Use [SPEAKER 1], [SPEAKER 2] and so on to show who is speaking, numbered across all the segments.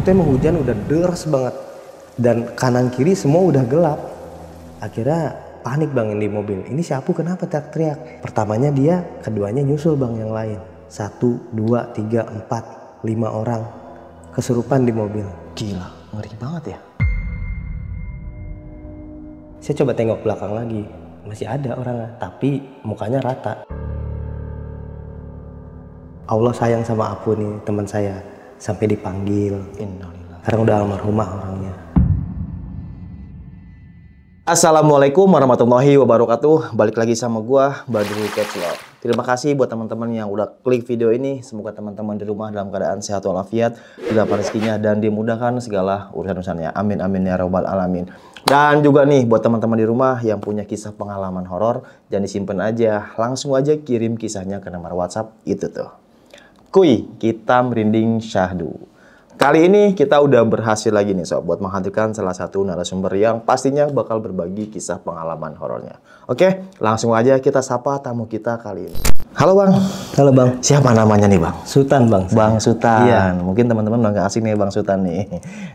[SPEAKER 1] itu emang hujan udah deras banget dan kanan kiri semua udah gelap. Akhirnya panik bang di mobil, ini si Apu kenapa teriak-teriak. Pertamanya dia, keduanya nyusul bang yang lain, 1, 2, 3, 4, 5 orang kesurupan di mobil.
[SPEAKER 2] Gila, ngeri banget ya.
[SPEAKER 1] Saya coba tengok belakang lagi, masih ada orangnya, tapi mukanya rata. Allah sayang sama Apu nih teman saya, sampai dipanggil.
[SPEAKER 2] Innalillah.
[SPEAKER 1] Sekarang udah almarhumah orangnya.
[SPEAKER 2] Assalamualaikum warahmatullahi wabarakatuh. Balik lagi sama gua, Badrul Keclok. Terima kasih buat teman-teman yang udah klik video ini. Semoga teman-teman di rumah dalam keadaan sehat walafiat, dilapangkan rezekinya dan dimudahkan segala urusan-urusannya. Amin amin ya rabbal alamin. Dan juga nih buat teman-teman di rumah yang punya kisah pengalaman horor, jangan disimpan aja, langsung aja kirim kisahnya ke nomor WhatsApp itu tuh. Kuy, kita merinding syahdu. Kali ini kita udah berhasil lagi nih sob buat menghadirkan salah satu narasumber yang pastinya bakal berbagi kisah pengalaman horornya. Oke, langsung aja kita sapa tamu kita kali ini. Halo bang.
[SPEAKER 1] Halo bang.
[SPEAKER 2] Siapa namanya nih bang?
[SPEAKER 1] Sultan bang.
[SPEAKER 2] Bang Sultan.
[SPEAKER 1] Iya.
[SPEAKER 2] Mungkin teman-teman udah gak asing nih bang Sultan nih.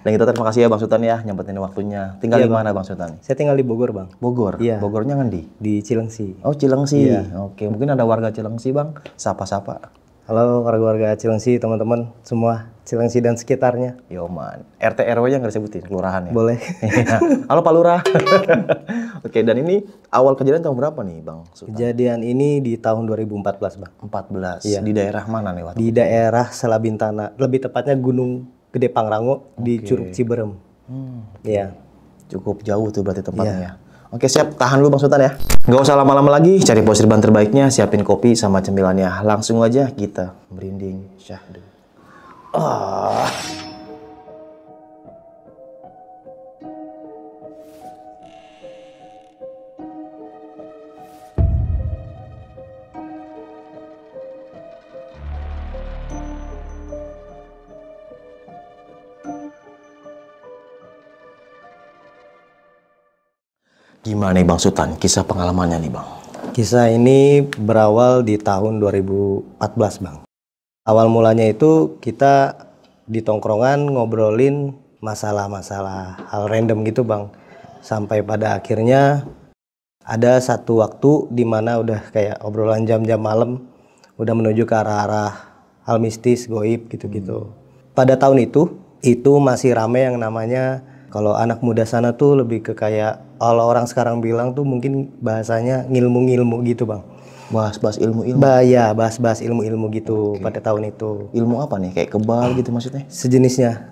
[SPEAKER 2] Dan kita terima kasih ya bang Sultan ya nyempetin waktunya. Tinggal di mana bang Sultan?
[SPEAKER 1] Saya tinggal di Bogor bang.
[SPEAKER 2] Bogor?
[SPEAKER 1] Iya.
[SPEAKER 2] Bogornya ngendi?
[SPEAKER 1] Di Cilengsi.
[SPEAKER 2] Oh Cilengsi.
[SPEAKER 1] Iya.
[SPEAKER 2] Oke, mungkin ada warga Cilengsi bang. Sapa-sapa.
[SPEAKER 1] Halo warga-warga Cilengsi, teman-teman semua Cilengsi dan sekitarnya.
[SPEAKER 2] Yo man, RT RW-nya nggak disebutin, kelurahan ya?
[SPEAKER 1] Boleh.
[SPEAKER 2] Halo Pak Lurah. Oke, dan ini awal kejadian tahun berapa nih Bang Sultan?
[SPEAKER 1] Kejadian ini di tahun 2014 bang.
[SPEAKER 2] 14.
[SPEAKER 1] Iya.
[SPEAKER 2] Di daerah mana nih waktu?
[SPEAKER 1] Di daerah Selabintana, lebih tepatnya Gunung Gede Pangrango di Curug Ciberem. Iya.
[SPEAKER 2] Cukup jauh tuh berarti tempatnya ya. Oke siap, tahan dulu Bang Sultan ya. Nggak usah lama-lama lagi, cari posisi ban terbaiknya, siapin kopi sama cemilannya. Langsung aja kita merinding syahdu. Gimana nih Bang Sultan, kisah pengalamannya nih Bang?
[SPEAKER 1] Kisah ini berawal di tahun 2014 bang. Awal mulanya itu kita di tongkrongan ngobrolin masalah-masalah hal random gitu bang. Sampai pada akhirnya ada satu waktu di mana udah kayak obrolan jam-jam malam, udah menuju ke arah-arah hal mistis, goib gitu-gitu. Pada tahun itu masih rame yang namanya, kalau anak muda sana tuh lebih ke kayak, kalau orang sekarang bilang tuh mungkin bahasanya ngilmu-ngilmu gitu bang.
[SPEAKER 2] Bahas-bahas ilmu-ilmu?
[SPEAKER 1] Ya, bahas-bahas ilmu-ilmu gitu pada tahun itu.
[SPEAKER 2] Ilmu apa nih? Kayak kebal gitu maksudnya?
[SPEAKER 1] Sejenisnya.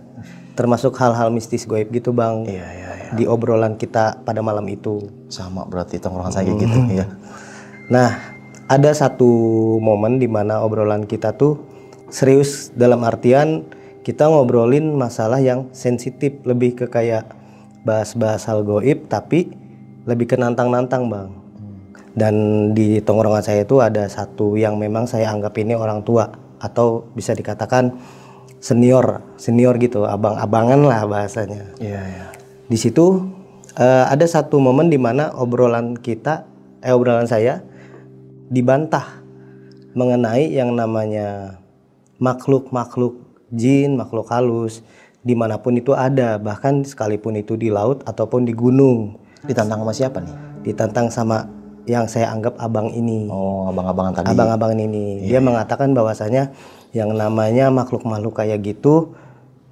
[SPEAKER 1] Termasuk hal-hal mistis goib gitu bang.
[SPEAKER 2] Iya.
[SPEAKER 1] Di obrolan kita pada malam itu.
[SPEAKER 2] Sama berarti tongkrongan saya gitu ya.
[SPEAKER 1] Nah, ada satu momen di mana obrolan kita tuh serius dalam artian kita ngobrolin masalah yang sensitif, lebih ke kayak bahas-bahas hal goib tapi lebih ke nantang-nantang bang. Dan di tongkrongan saya itu ada satu yang memang saya anggap ini orang tua atau bisa dikatakan senior gitu, abang-abangan lah bahasanya.
[SPEAKER 2] Iya.
[SPEAKER 1] Di situ ada satu momen di mana obrolan saya dibantah mengenai yang namanya makhluk-makhluk jin, makhluk halus, dimanapun itu ada, bahkan sekalipun itu di laut ataupun di gunung.
[SPEAKER 2] Ditantang sama siapa nih?
[SPEAKER 1] Ditantang sama yang saya anggap abang ini.
[SPEAKER 2] Oh, abang-abangan tadi.
[SPEAKER 1] Abang-abangan ini. Dia mengatakan bahwasanya yang namanya makhluk-makhluk kayak gitu,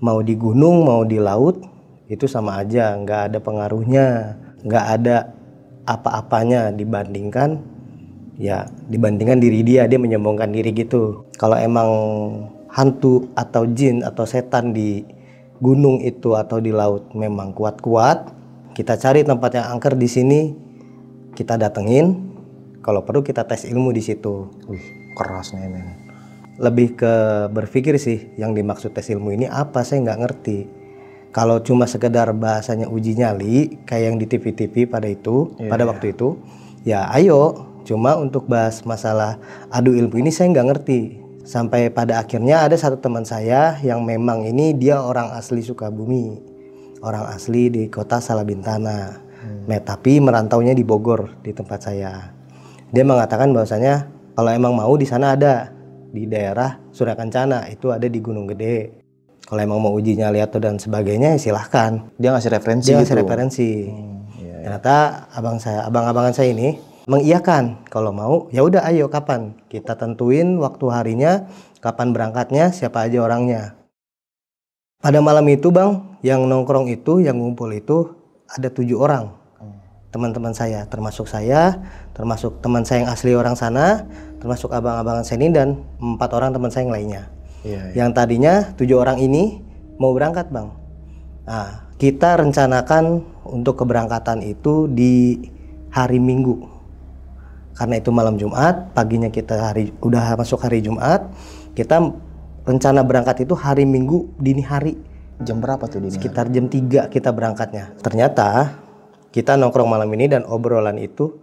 [SPEAKER 1] mau di gunung mau di laut itu sama aja, nggak ada pengaruhnya, nggak ada apa-apanya dibandingkan diri dia menyombongkan diri gitu. Kalau emang hantu atau jin atau setan di gunung itu atau di laut memang kuat-kuat, kita cari tempat yang angker di sini, kita datengin, kalau perlu kita tes ilmu di situ.
[SPEAKER 2] Keras nih men.
[SPEAKER 1] Lebih ke berpikir sih yang dimaksud tes ilmu ini apa, saya nggak ngerti. Kalau cuma sekedar bahasanya uji nyali kayak yang di TV-TV pada waktu itu, ya ayo. Cuma untuk bahas masalah adu ilmu ini saya nggak ngerti. Sampai pada akhirnya ada satu teman saya yang memang ini dia orang asli Sukabumi, orang asli di kota Salabintana. Nah, tapi merantaunya di Bogor di tempat saya. Dia mengatakan bahwasanya kalau emang mau di sana ada di daerah Surya Kencana, itu ada di Gunung Gede. Kalau emang mau uji nyali atau dan sebagainya ya silahkan.
[SPEAKER 2] Dia ngasih referensi
[SPEAKER 1] Dia
[SPEAKER 2] gitu.
[SPEAKER 1] ngasih referensi. Ternyata abang-abangan saya ini mengiyakan kalau mau ya udah ayo kapan kita tentuin waktu harinya, kapan berangkatnya, siapa aja orangnya. Pada malam itu bang, yang nongkrong itu, yang ngumpul itu ada 7 orang. Teman-teman saya, termasuk teman saya yang asli orang sana, termasuk abang-abangan saya ini dan 4 orang teman saya yang lainnya. Yang tadinya 7 orang ini mau berangkat bang. Nah, kita rencanakan untuk keberangkatan itu di hari Minggu. Karena itu malam Jumat, paginya kita udah masuk hari Jumat, kita rencana berangkat itu hari Minggu dini hari.
[SPEAKER 2] Jam berapa tuh dini hari?
[SPEAKER 1] Sekitar jam 3 kita berangkatnya. Ternyata kita nongkrong malam ini dan obrolan itu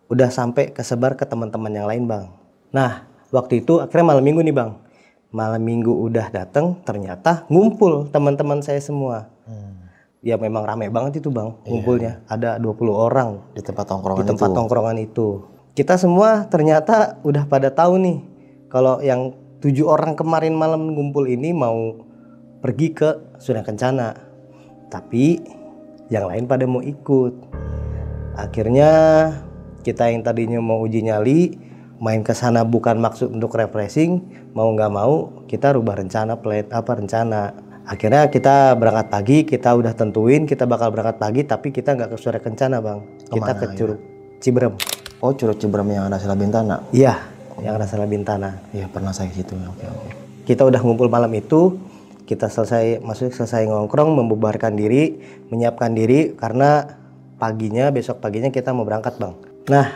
[SPEAKER 1] udah sampai kesebar ke teman-teman yang lain bang. Nah waktu itu akhirnya malam Minggu nih bang. Malam Minggu udah datang, ternyata ngumpul teman-teman saya semua. Ya memang rame banget itu bang ngumpulnya. Ada 20 orang
[SPEAKER 2] di tempat tongkrongan
[SPEAKER 1] tongkrongan itu. Kita semua ternyata udah pada tahu nih kalau yang 7 orang kemarin malam ngumpul ini mau pergi ke Sunan Kencana. Tapi yang lain pada mau ikut. Akhirnya kita yang tadinya mau uji nyali, main ke sana bukan maksud untuk refreshing, mau nggak mau kita rubah rencana, rencana. Akhirnya kita berangkat pagi, kita udah tentuin kita bakal berangkat pagi, tapi kita nggak ke Sunan Kencana bang. Kita ke Curug Ciberem.
[SPEAKER 2] Oh Curug Ciberem yang ada Sela Bintana?
[SPEAKER 1] Iya, yang ada Sela Bintana.
[SPEAKER 2] Iya pernah saya ke situ. Oke.
[SPEAKER 1] Kita udah ngumpul malam itu, kita selesai ngongkrong, membubarkan diri, menyiapkan diri karena besok paginya kita mau berangkat bang. Nah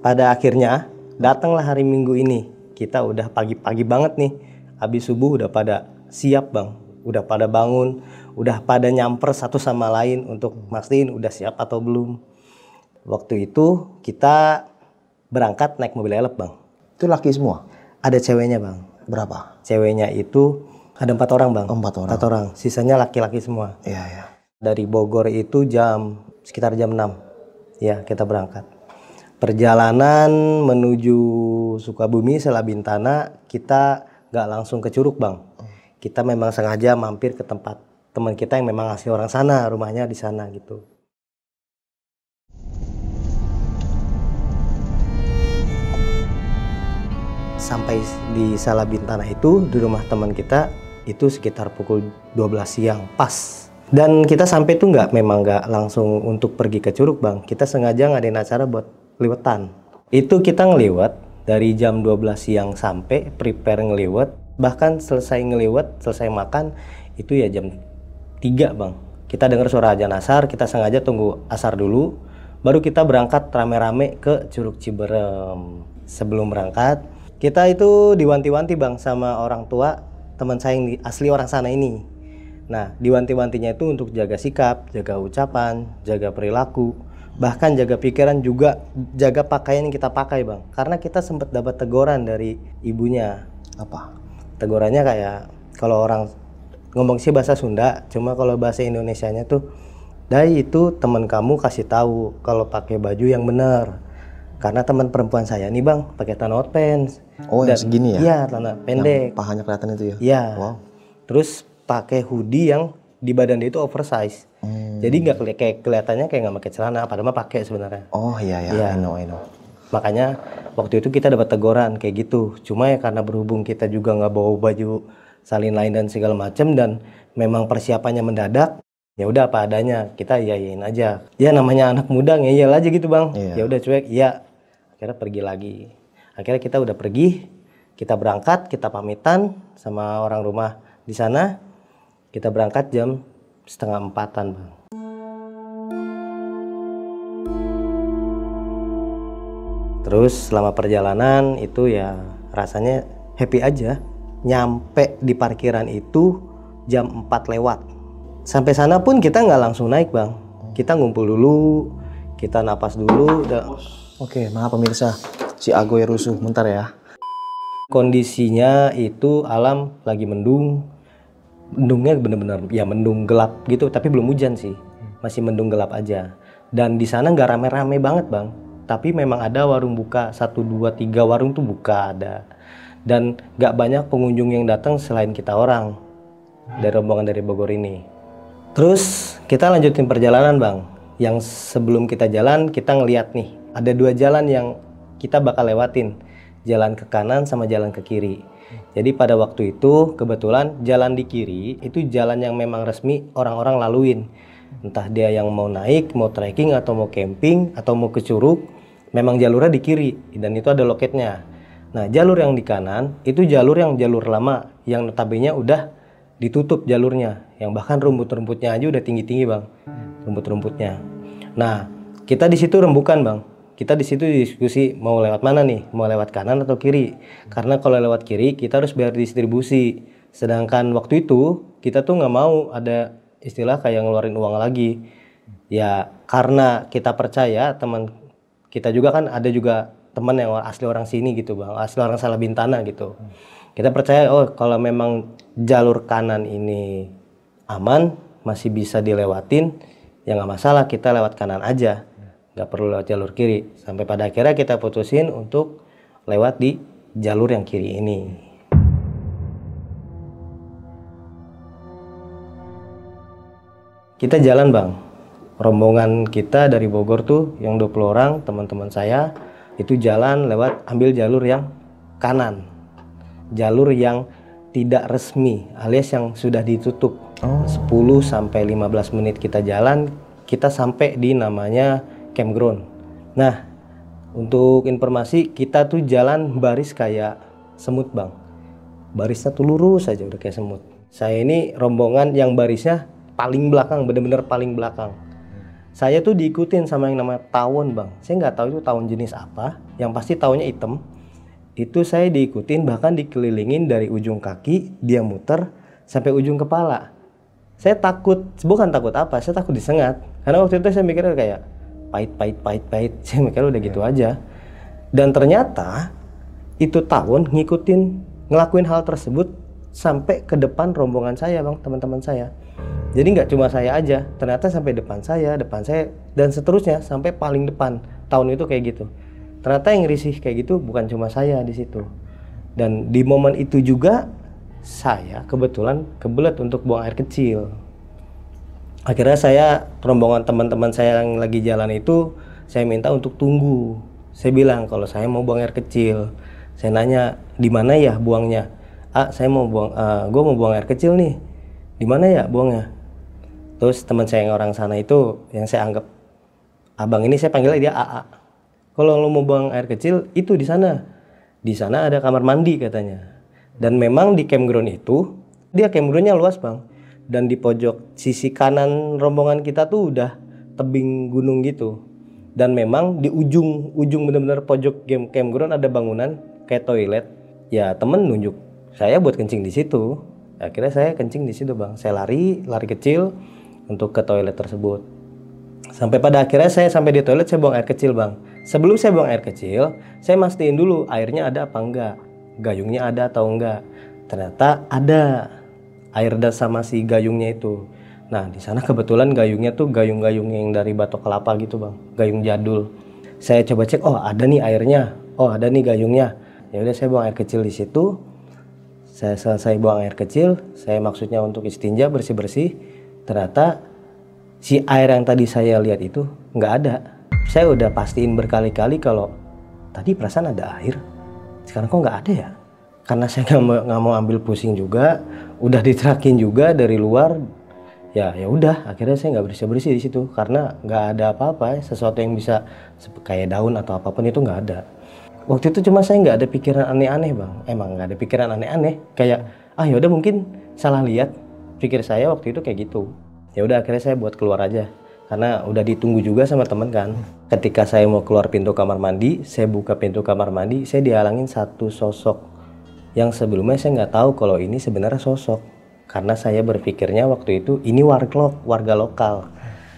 [SPEAKER 1] pada akhirnya datanglah hari Minggu ini. Kita udah pagi-pagi banget nih, habis subuh udah pada siap bang, udah pada bangun, udah pada nyamper satu sama lain untuk mastiin udah siap atau belum. Waktu itu kita berangkat naik mobil elep bang.
[SPEAKER 2] Itu laki semua?
[SPEAKER 1] Ada ceweknya bang.
[SPEAKER 2] Berapa?
[SPEAKER 1] Ceweknya itu ada 4 orang bang.
[SPEAKER 2] 4
[SPEAKER 1] orang. Sisanya laki-laki semua.
[SPEAKER 2] Iya.
[SPEAKER 1] Dari Bogor itu sekitar jam 6. Ya kita berangkat. Perjalanan menuju Sukabumi Sela Bintana kita nggak langsung ke Curug bang. Kita memang sengaja mampir ke tempat teman kita yang memang asli orang sana, rumahnya di sana gitu. Sampai di Sela Bintana itu di rumah teman kita itu sekitar pukul 12 siang pas. Dan kita sampai tuh memang nggak langsung untuk pergi ke Curug bang. Kita sengaja ngadain acara buat liwetan. Itu kita ngeliwet dari jam 12 siang sampai prepare ngeliwet. Bahkan selesai ngeliwet, selesai makan itu ya jam 3 bang. Kita dengar suara azan asar, kita sengaja tunggu asar dulu. Baru kita berangkat rame-rame ke Curug Ciberem. Sebelum berangkat, kita itu diwanti-wanti bang sama orang tua teman saya yang asli orang sana ini. Nah diwanti-wantinya itu untuk jaga sikap, jaga ucapan, jaga perilaku, bahkan jaga pikiran juga, jaga pakaian yang kita pakai bang. Karena kita sempat dapat teguran dari ibunya.
[SPEAKER 2] Apa?
[SPEAKER 1] Tegurannya kayak kalau orang ngomong sih bahasa Sunda, cuma kalau bahasa Indonesianya tuh, Dai itu teman kamu kasih tahu kalau pakai baju yang benar. Karena teman perempuan saya nih bang pakai tanah pants.
[SPEAKER 2] Oh yang segini ya?
[SPEAKER 1] Iya tanah pendek.
[SPEAKER 2] Yang pahanya kelihatan itu ya?
[SPEAKER 1] Iya.
[SPEAKER 2] Wow.
[SPEAKER 1] Terus pakai hoodie yang di badan dia itu oversize. Jadi nggak kelihatannya kayak nggak pakai celana, padahal mah pakai sebenarnya.
[SPEAKER 2] Oh iya. I know.
[SPEAKER 1] Makanya waktu itu kita dapat teguran kayak gitu. Cuma ya karena berhubung kita juga nggak bawa baju salin lain dan segala macam dan memang persiapannya mendadak, ya udah apa adanya, kita iyain aja. Ya namanya anak muda ngeyel aja gitu bang.
[SPEAKER 2] Iya.
[SPEAKER 1] Ya udah cuek, iya. Akhirnya pergi lagi. Akhirnya kita udah pergi, kita berangkat, kita pamitan sama orang rumah di sana. Kita berangkat jam 3:30 bang. Terus selama perjalanan itu ya rasanya happy aja. Nyampe di parkiran itu jam 4 lewat. Sampai sana pun kita nggak langsung naik bang. Kita ngumpul dulu, kita napas dulu.
[SPEAKER 2] Oke, maaf pemirsa, si Agoy rusuh, bentar ya.
[SPEAKER 1] Kondisinya itu alam lagi mendung. Mendungnya bener-bener ya mendung gelap gitu, tapi belum hujan sih. Masih mendung gelap aja. Dan di sana nggak rame-rame banget bang. Tapi memang ada warung buka, 1, 2, 3 warung tuh buka ada. Dan nggak banyak pengunjung yang datang selain kita orang. dari rombongan dari Bogor ini. Terus kita lanjutin perjalanan bang. Yang sebelum kita jalan, kita ngeliat nih, ada 2 jalan yang kita bakal lewatin. Jalan ke kanan sama jalan ke kiri. Jadi pada waktu itu kebetulan jalan di kiri itu jalan yang memang resmi orang-orang laluin. Entah dia yang mau naik, mau trekking, atau mau camping, atau mau ke curug, memang jalurnya di kiri dan itu ada loketnya. Nah jalur yang di kanan itu jalur lama yang notabene udah ditutup jalurnya, yang bahkan rumput-rumputnya aja udah tinggi-tinggi bang, rumput-rumputnya. Nah kita di situ rembukan bang. Kita di situ diskusi mau lewat mana nih, mau lewat kanan atau kiri. Karena kalau lewat kiri kita harus bayar distribusi. Sedangkan waktu itu kita tuh nggak mau ada istilah kayak ngeluarin uang lagi. Ya karena kita percaya teman kita juga kan ada juga teman yang asli orang sini gitu bang, asli orang Salabintana gitu. Kita percaya oh kalau memang jalur kanan ini aman, masih bisa dilewatin, ya nggak masalah kita lewat kanan aja. Nggak perlu lewat jalur kiri. Sampai pada akhirnya kita putusin untuk lewat di jalur yang kiri ini. Kita jalan bang. Rombongan kita dari Bogor tuh yang 20 orang teman-teman saya itu jalan lewat ambil jalur yang kanan. Jalur yang tidak resmi alias yang sudah ditutup. 10 sampai 15 menit kita jalan, kita sampai di namanya campground. Nah, untuk informasi kita tuh jalan baris kayak semut bang. Barisnya tuh lurus aja udah kayak semut. Saya ini rombongan yang barisnya paling belakang, bener-bener paling belakang. Saya tuh diikutin sama yang namanya tawon bang. Saya nggak tahu itu tawon jenis apa. Yang pasti tawonnya hitam. Itu saya diikutin bahkan dikelilingin dari ujung kaki, dia muter sampai ujung kepala. Saya takut, bukan takut apa, saya takut disengat. Karena waktu itu saya mikirnya kayak pahit. Saya mikir udah gitu aja. Dan ternyata itu tawon ngelakuin hal tersebut sampai ke depan rombongan saya bang, teman-teman saya. Jadi nggak cuma saya aja, ternyata sampai depan saya, dan seterusnya sampai paling depan. Tawon itu kayak gitu. Ternyata yang risih kayak gitu bukan cuma saya di situ. Dan di momen itu juga saya kebetulan kebelet untuk buang air kecil. Akhirnya saya, rombongan teman-teman saya yang lagi jalan itu, saya minta untuk tunggu. Saya bilang kalau saya mau buang air kecil. Saya nanya, di mana ya buangnya? Saya mau buang, gue mau buang air kecil nih. Di mana ya buangnya? Terus teman saya yang orang sana itu, yang saya anggap abang ini, saya panggilnya dia AA. Kalau lo mau buang air kecil, itu di sana. Di sana ada kamar mandi katanya. Dan memang di campground itu, dia campgroundnya luas bang. Dan di pojok sisi kanan rombongan kita tuh udah tebing gunung gitu. Dan memang di ujung bener-bener pojok campground ada bangunan kayak toilet. Ya temen nunjuk saya buat kencing di situ. Akhirnya saya kencing di situ bang. Saya lari kecil untuk ke toilet tersebut. Sampai pada akhirnya saya sampai di toilet, saya buang air kecil bang. Sebelum saya buang air kecil, saya mastiin dulu airnya ada apa enggak, gayungnya ada atau enggak. Ternyata ada air sama si gayungnya itu. Nah di sana kebetulan gayungnya tuh gayung-gayung yang dari batok kelapa gitu bang, gayung jadul. Saya coba cek, oh ada nih airnya, oh ada nih gayungnya. Ya udah saya buang air kecil di situ. Saya selesai buang air kecil, saya maksudnya untuk istinja bersih-bersih. Ternyata si air yang tadi saya lihat itu nggak ada. Saya udah pastiin berkali-kali kalau tadi perasaan ada air, sekarang kok nggak ada ya. Karena saya nggak mau ambil pusing juga, udah diterakin juga dari luar. Ya udah, akhirnya saya nggak bersih-bersih di situ karena nggak ada apa-apa, sesuatu yang bisa kayak daun atau apapun itu nggak ada. Waktu itu cuma saya nggak ada pikiran aneh-aneh bang, emang nggak ada pikiran aneh-aneh. Kayak yaudah mungkin salah lihat, pikir saya waktu itu kayak gitu. Ya udah akhirnya saya buat keluar aja karena udah ditunggu juga sama teman kan. Ketika saya mau keluar pintu kamar mandi, saya buka pintu kamar mandi, saya dihalangin satu sosok yang sebelumnya saya nggak tahu kalau ini sebenarnya sosok. Karena saya berpikirnya waktu itu ini warga lokal.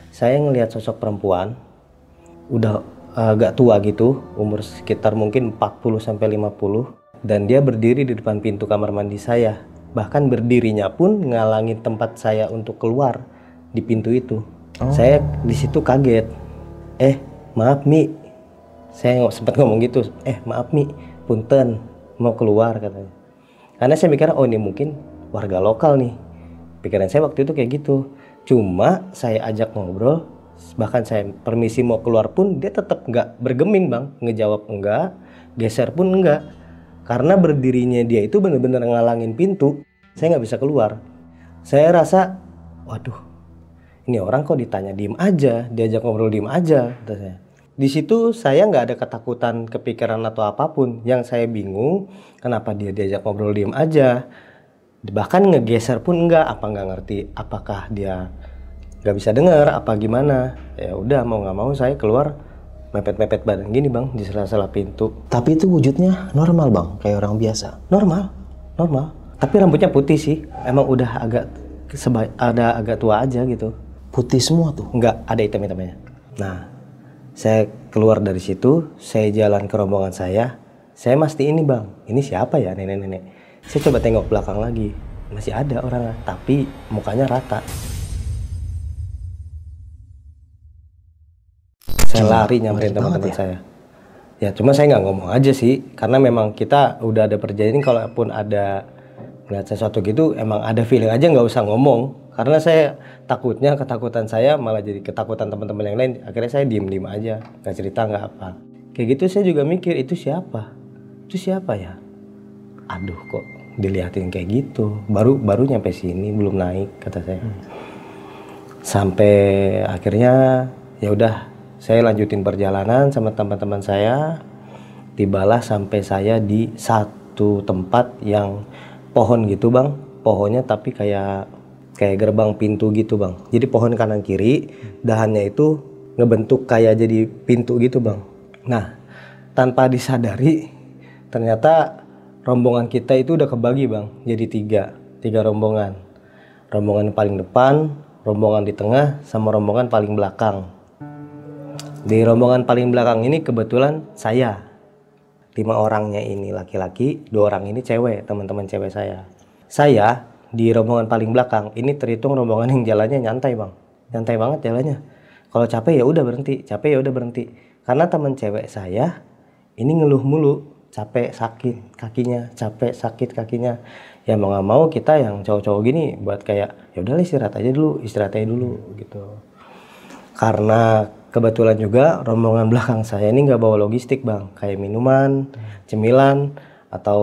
[SPEAKER 1] Saya ngelihat sosok perempuan udah agak tua gitu, umur sekitar mungkin 40-50, dan dia berdiri di depan pintu kamar mandi saya. Bahkan berdirinya pun ngalangin tempat saya untuk keluar di pintu itu. Saya di situ kaget. Maaf Mi, saya sempat ngomong gitu. Maaf Mi, punten, mau keluar katanya. Karena saya mikir, oh ini mungkin warga lokal nih. Pikiran saya waktu itu kayak gitu. Cuma saya ajak ngobrol, bahkan saya permisi mau keluar pun dia tetap nggak bergeming bang, ngejawab enggak, geser pun enggak. Karena berdirinya dia itu benar-benar ngalangin pintu, saya nggak bisa keluar. Saya rasa, waduh, ini orang kok ditanya diem aja, diajak ngobrol diem aja, kata saya. Di situ saya nggak ada ketakutan, kepikiran atau apapun. Yang saya bingung, kenapa dia diajak ngobrol diem aja. Bahkan ngegeser pun enggak, apa nggak ngerti apakah dia nggak bisa dengar apa gimana. Ya udah mau nggak mau saya keluar mepet-mepet badan gini bang di sela-sela pintu.
[SPEAKER 2] Tapi itu wujudnya normal bang, kayak orang biasa.
[SPEAKER 1] Normal. Tapi rambutnya putih sih, emang udah agak tua aja gitu.
[SPEAKER 2] Putih semua tuh?
[SPEAKER 1] Enggak, ada hitam-hitamnya. Nah, saya keluar dari situ, saya jalan ke rombongan saya mesti ini bang, ini siapa ya nenek-nenek. Saya coba tengok belakang lagi, masih ada orangnya, tapi mukanya rata. Saya lari nyamperin teman-teman saya. Ya cuma saya nggak ngomong aja sih, karena memang kita udah ada perjanjian kalaupun ada melihat sesuatu gitu, emang ada feeling aja nggak usah ngomong. Karena saya takutnya ketakutan saya malah jadi ketakutan teman-teman yang lain. Akhirnya saya diem-diem aja, nggak cerita nggak apa. Kayak gitu saya juga mikir itu siapa? Itu siapa ya? Aduh kok dilihatin kayak gitu, baru nyampe sini belum naik kata saya. Sampai akhirnya ya udah saya lanjutin perjalanan sama teman-teman saya, tibalah sampai saya di satu tempat yang pohon gitu bang, pohonnya tapi kayak gerbang pintu gitu bang. Jadi pohon kanan kiri, dahannya itu ngebentuk kayak jadi pintu gitu bang. Nah tanpa disadari ternyata rombongan kita itu udah kebagi bang, jadi tiga rombongan. Rombongan paling depan, rombongan di tengah, sama rombongan paling belakang. Di rombongan paling belakang ini kebetulan saya. 5 orangnya ini laki-laki, 2 orang ini cewek, teman-teman cewek saya. Saya di rombongan paling belakang, ini terhitung rombongan yang jalannya nyantai bang. Nyantai banget jalannya. Kalau capek ya udah berhenti, Karena teman cewek saya ini ngeluh mulu. Capek sakit kakinya, ya mau nggak mau kita yang cowok-cowok gini buat kayak ya udah istirahat aja dulu gitu. Karena kebetulan juga rombongan belakang saya ini nggak bawa logistik bang, kayak minuman, cemilan atau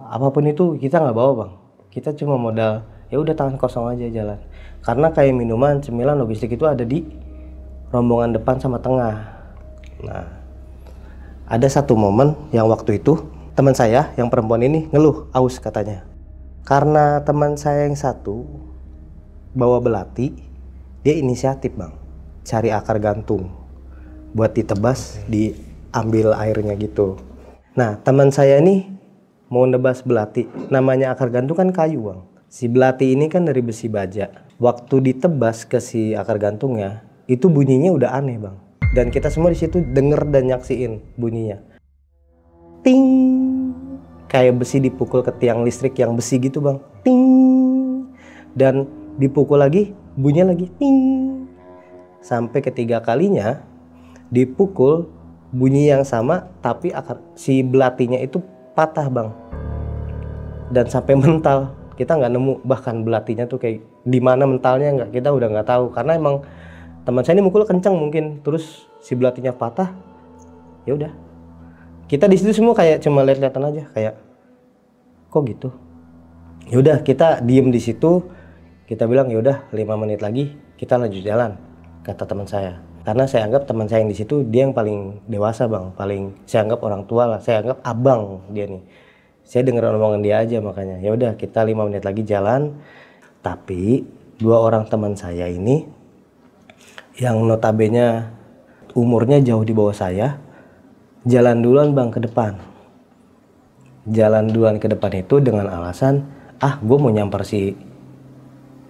[SPEAKER 1] apapun itu kita nggak bawa bang. Kita cuma modal ya udah tangan kosong aja jalan. Karena kayak minuman, cemilan, logistik itu ada di rombongan depan sama tengah. Nah ada satu momen yang waktu itu teman saya yang perempuan ini ngeluh aus katanya. Karena teman saya yang satu bawa belati, dia inisiatif bang, cari akar gantung buat ditebas, diambil airnya gitu. Nah teman saya ini mau nebas belati, namanya akar gantung kan kayu bang. Si belati ini kan dari besi baja. Waktu ditebas ke si akar gantungnya, itu bunyinya udah aneh bang. Dan kita semua di situ denger dan nyaksiin bunyinya. Ting, kayak besi dipukul ke tiang listrik yang besi gitu bang. Ting, dan dipukul lagi, bunyinya lagi ting. Sampai ketiga kalinya dipukul bunyi yang sama, tapi si belatinya itu patah bang. Dan sampai mental, kita nggak nemu bahkan belatinya tuh kayak di mana mentalnya nggak, kita udah nggak tahu karena emang teman saya ini mukul kencang mungkin, terus si belatinya patah. Ya udah, kita di situ semua kayak cuma lihat-lihatan aja, kayak kok gitu. Ya udah kita diem di situ, kita bilang ya udah 5 menit lagi kita lanjut jalan, kata teman saya. Karena saya anggap teman saya yang di situ dia yang paling dewasa bang, paling saya anggap orang tua lah, saya anggap abang dia nih. Saya denger omongan dia aja makanya. Ya udah kita 5 menit lagi jalan, tapi 2 orang teman saya ini yang notabene umurnya jauh di bawah saya, jalan duluan bang ke depan. Jalan duluan ke depan itu dengan alasan, gue mau nyamper si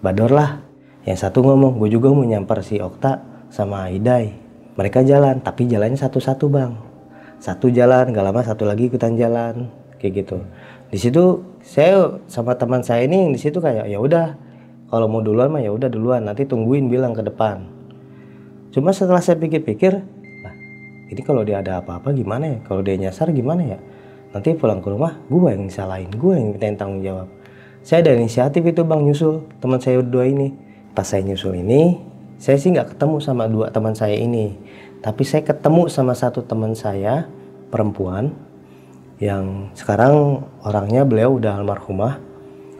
[SPEAKER 1] Bador lah. Yang satu ngomong, gue juga mau nyamper si Okta sama Hidai. Mereka jalan, tapi jalannya satu-satu bang. Satu jalan, gak lama satu lagi ikutan jalan, kayak gitu. Di situ saya sama teman saya ini yang di situ kayak ya udah, kalau mau duluan mah ya udah duluan, nanti tungguin bilang ke depan. Cuma setelah saya pikir-pikir, nah ini kalau dia ada apa-apa gimana ya? Kalau dia nyasar gimana ya? Nanti pulang ke rumah gue yang disalahin, gue yang minta tanggung jawab. Saya ada inisiatif itu bang, nyusul teman saya berdua ini. Pas saya nyusul ini, saya sih nggak ketemu sama dua teman saya ini, tapi saya ketemu sama satu teman saya perempuan yang sekarang orangnya beliau udah almarhumah.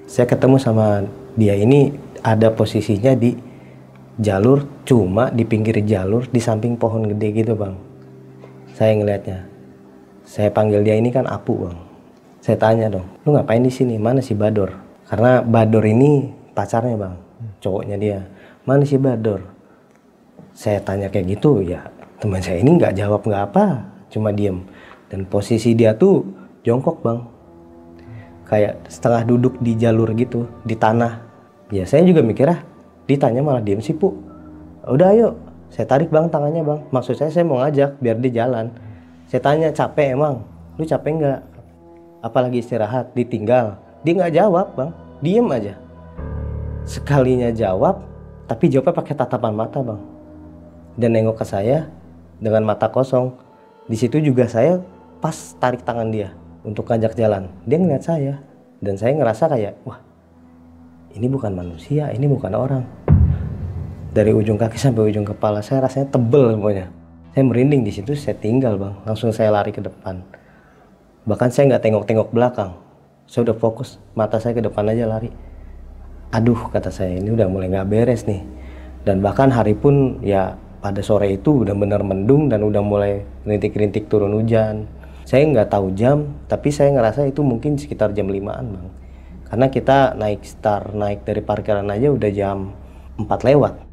[SPEAKER 1] Saya ketemu sama dia ini ada posisinya di jalur, cuma di pinggir jalur di samping pohon gede gitu bang. Saya ngelihatnya, saya panggil dia ini kan Apu bang. Saya tanya dong, lu ngapain di sini? Mana si Bador? Karena Bador ini pacarnya bang, cowoknya dia. Mana si Bador? Saya tanya kayak gitu, ya teman saya ini nggak jawab nggak apa, cuma diem. Dan posisi dia tuh jongkok bang, kayak setengah duduk di jalur gitu, di tanah. Ya saya juga mikir ditanya malah diem sih Pu. Udah ayo, saya tarik bang tangannya bang. Maksud saya mau ngajak biar dia jalan. Saya tanya, capek emang? Lu capek nggak? Apalagi istirahat, ditinggal. Dia nggak jawab bang, diem aja. Sekalinya jawab, tapi jawabnya pakai tatapan mata bang. Dan nengok ke saya dengan mata kosong. Di situ juga saya pas tarik tangan dia untuk ngajak jalan. Dia ngeliat saya dan saya ngerasa kayak, wah ini bukan manusia, ini bukan orang. Dari ujung kaki sampai ujung kepala saya rasanya tebel semuanya. Saya merinding di situ, saya tinggal bang. Langsung saya lari ke depan. Bahkan saya nggak tengok-tengok belakang. Saya udah fokus, mata saya ke depan aja lari. Aduh kata saya, ini udah mulai nggak beres nih. Dan bahkan hari pun ya pada sore itu udah benar mendung dan udah mulai rintik-rintik turun hujan. Saya nggak tahu jam, tapi saya ngerasa itu mungkin sekitar jam 5-an bang. Karena kita naik dari parkiran aja udah jam 4 lewat.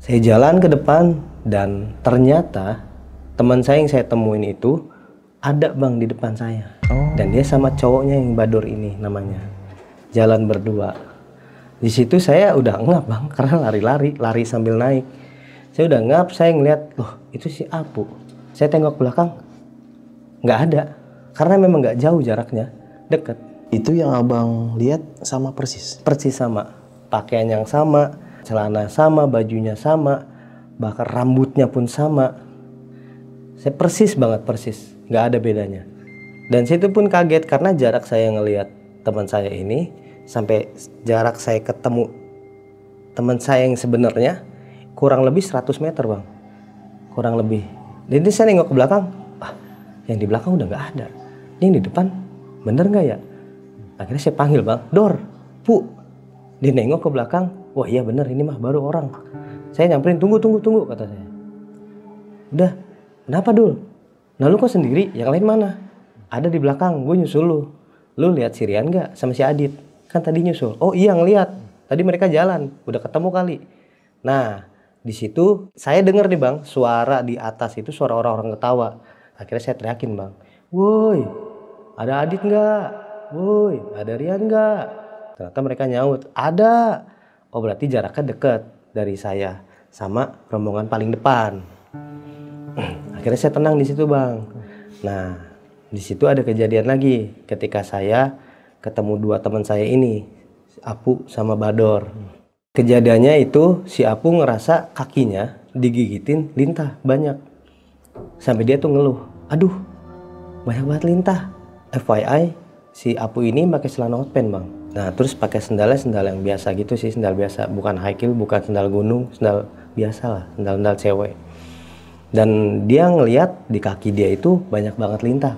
[SPEAKER 1] Saya jalan ke depan dan ternyata teman saya yang saya temuin itu ada bang di depan saya. Dan dia sama cowoknya yang Bador ini namanya. Jalan berdua. Di situ saya udah ngap bang, karena lari sambil naik. Saya udah ngap, saya ngeliat, loh itu si Apu. Saya tengok belakang, nggak ada. Karena memang nggak jauh jaraknya, deket.
[SPEAKER 2] Itu yang abang lihat sama persis?
[SPEAKER 1] Persis sama, pakaian yang sama, celana sama, bajunya sama, bahkan rambutnya pun sama. Saya persis banget, persis, nggak ada bedanya. Dan situ pun kaget karena jarak saya ngelihat teman saya ini sampai jarak saya ketemu teman saya yang sebenarnya kurang lebih 100 meter bang, kurang lebih. Jadi saya nengok ke belakang, yang di belakang udah nggak ada, yang di depan bener nggak ya? Akhirnya saya panggil bang, Dor, Pu. Dia nengok ke belakang, wah iya bener ini mah baru orang. Saya nyamperin, tunggu kata saya. Udah, kenapa Dul? Nah lu kok sendiri, yang lain mana? Ada di belakang, gue nyusul lu. Lu lihat si Rian nggak sama si Adit? Kan tadi nyusul. Oh iya ngeliat, tadi mereka jalan, udah ketemu kali. Nah di situ saya dengar nih bang, suara di atas itu suara orang-orang ketawa. Akhirnya saya teriakin bang, woi ada Adit nggak? Woi ada Rian nggak? Ternyata mereka nyaut, ada. Oh berarti jaraknya deket dari saya sama rombongan paling depan. Akhirnya saya tenang di situ bang. Nah di situ ada kejadian lagi ketika saya ketemu dua teman saya ini, Apu sama Bador. Kejadiannya itu si Apu ngerasa kakinya digigitin lintah banyak. Sampai dia tuh ngeluh, aduh banyak banget lintah. FYI si Apu ini pakai celana hotpants bang. Nah terus pakai sendal yang biasa gitu sih, sendal biasa, bukan high heel, bukan sendal gunung, sendal biasa lah, sendal cewek. Dan dia ngelihat di kaki dia itu banyak banget lintah.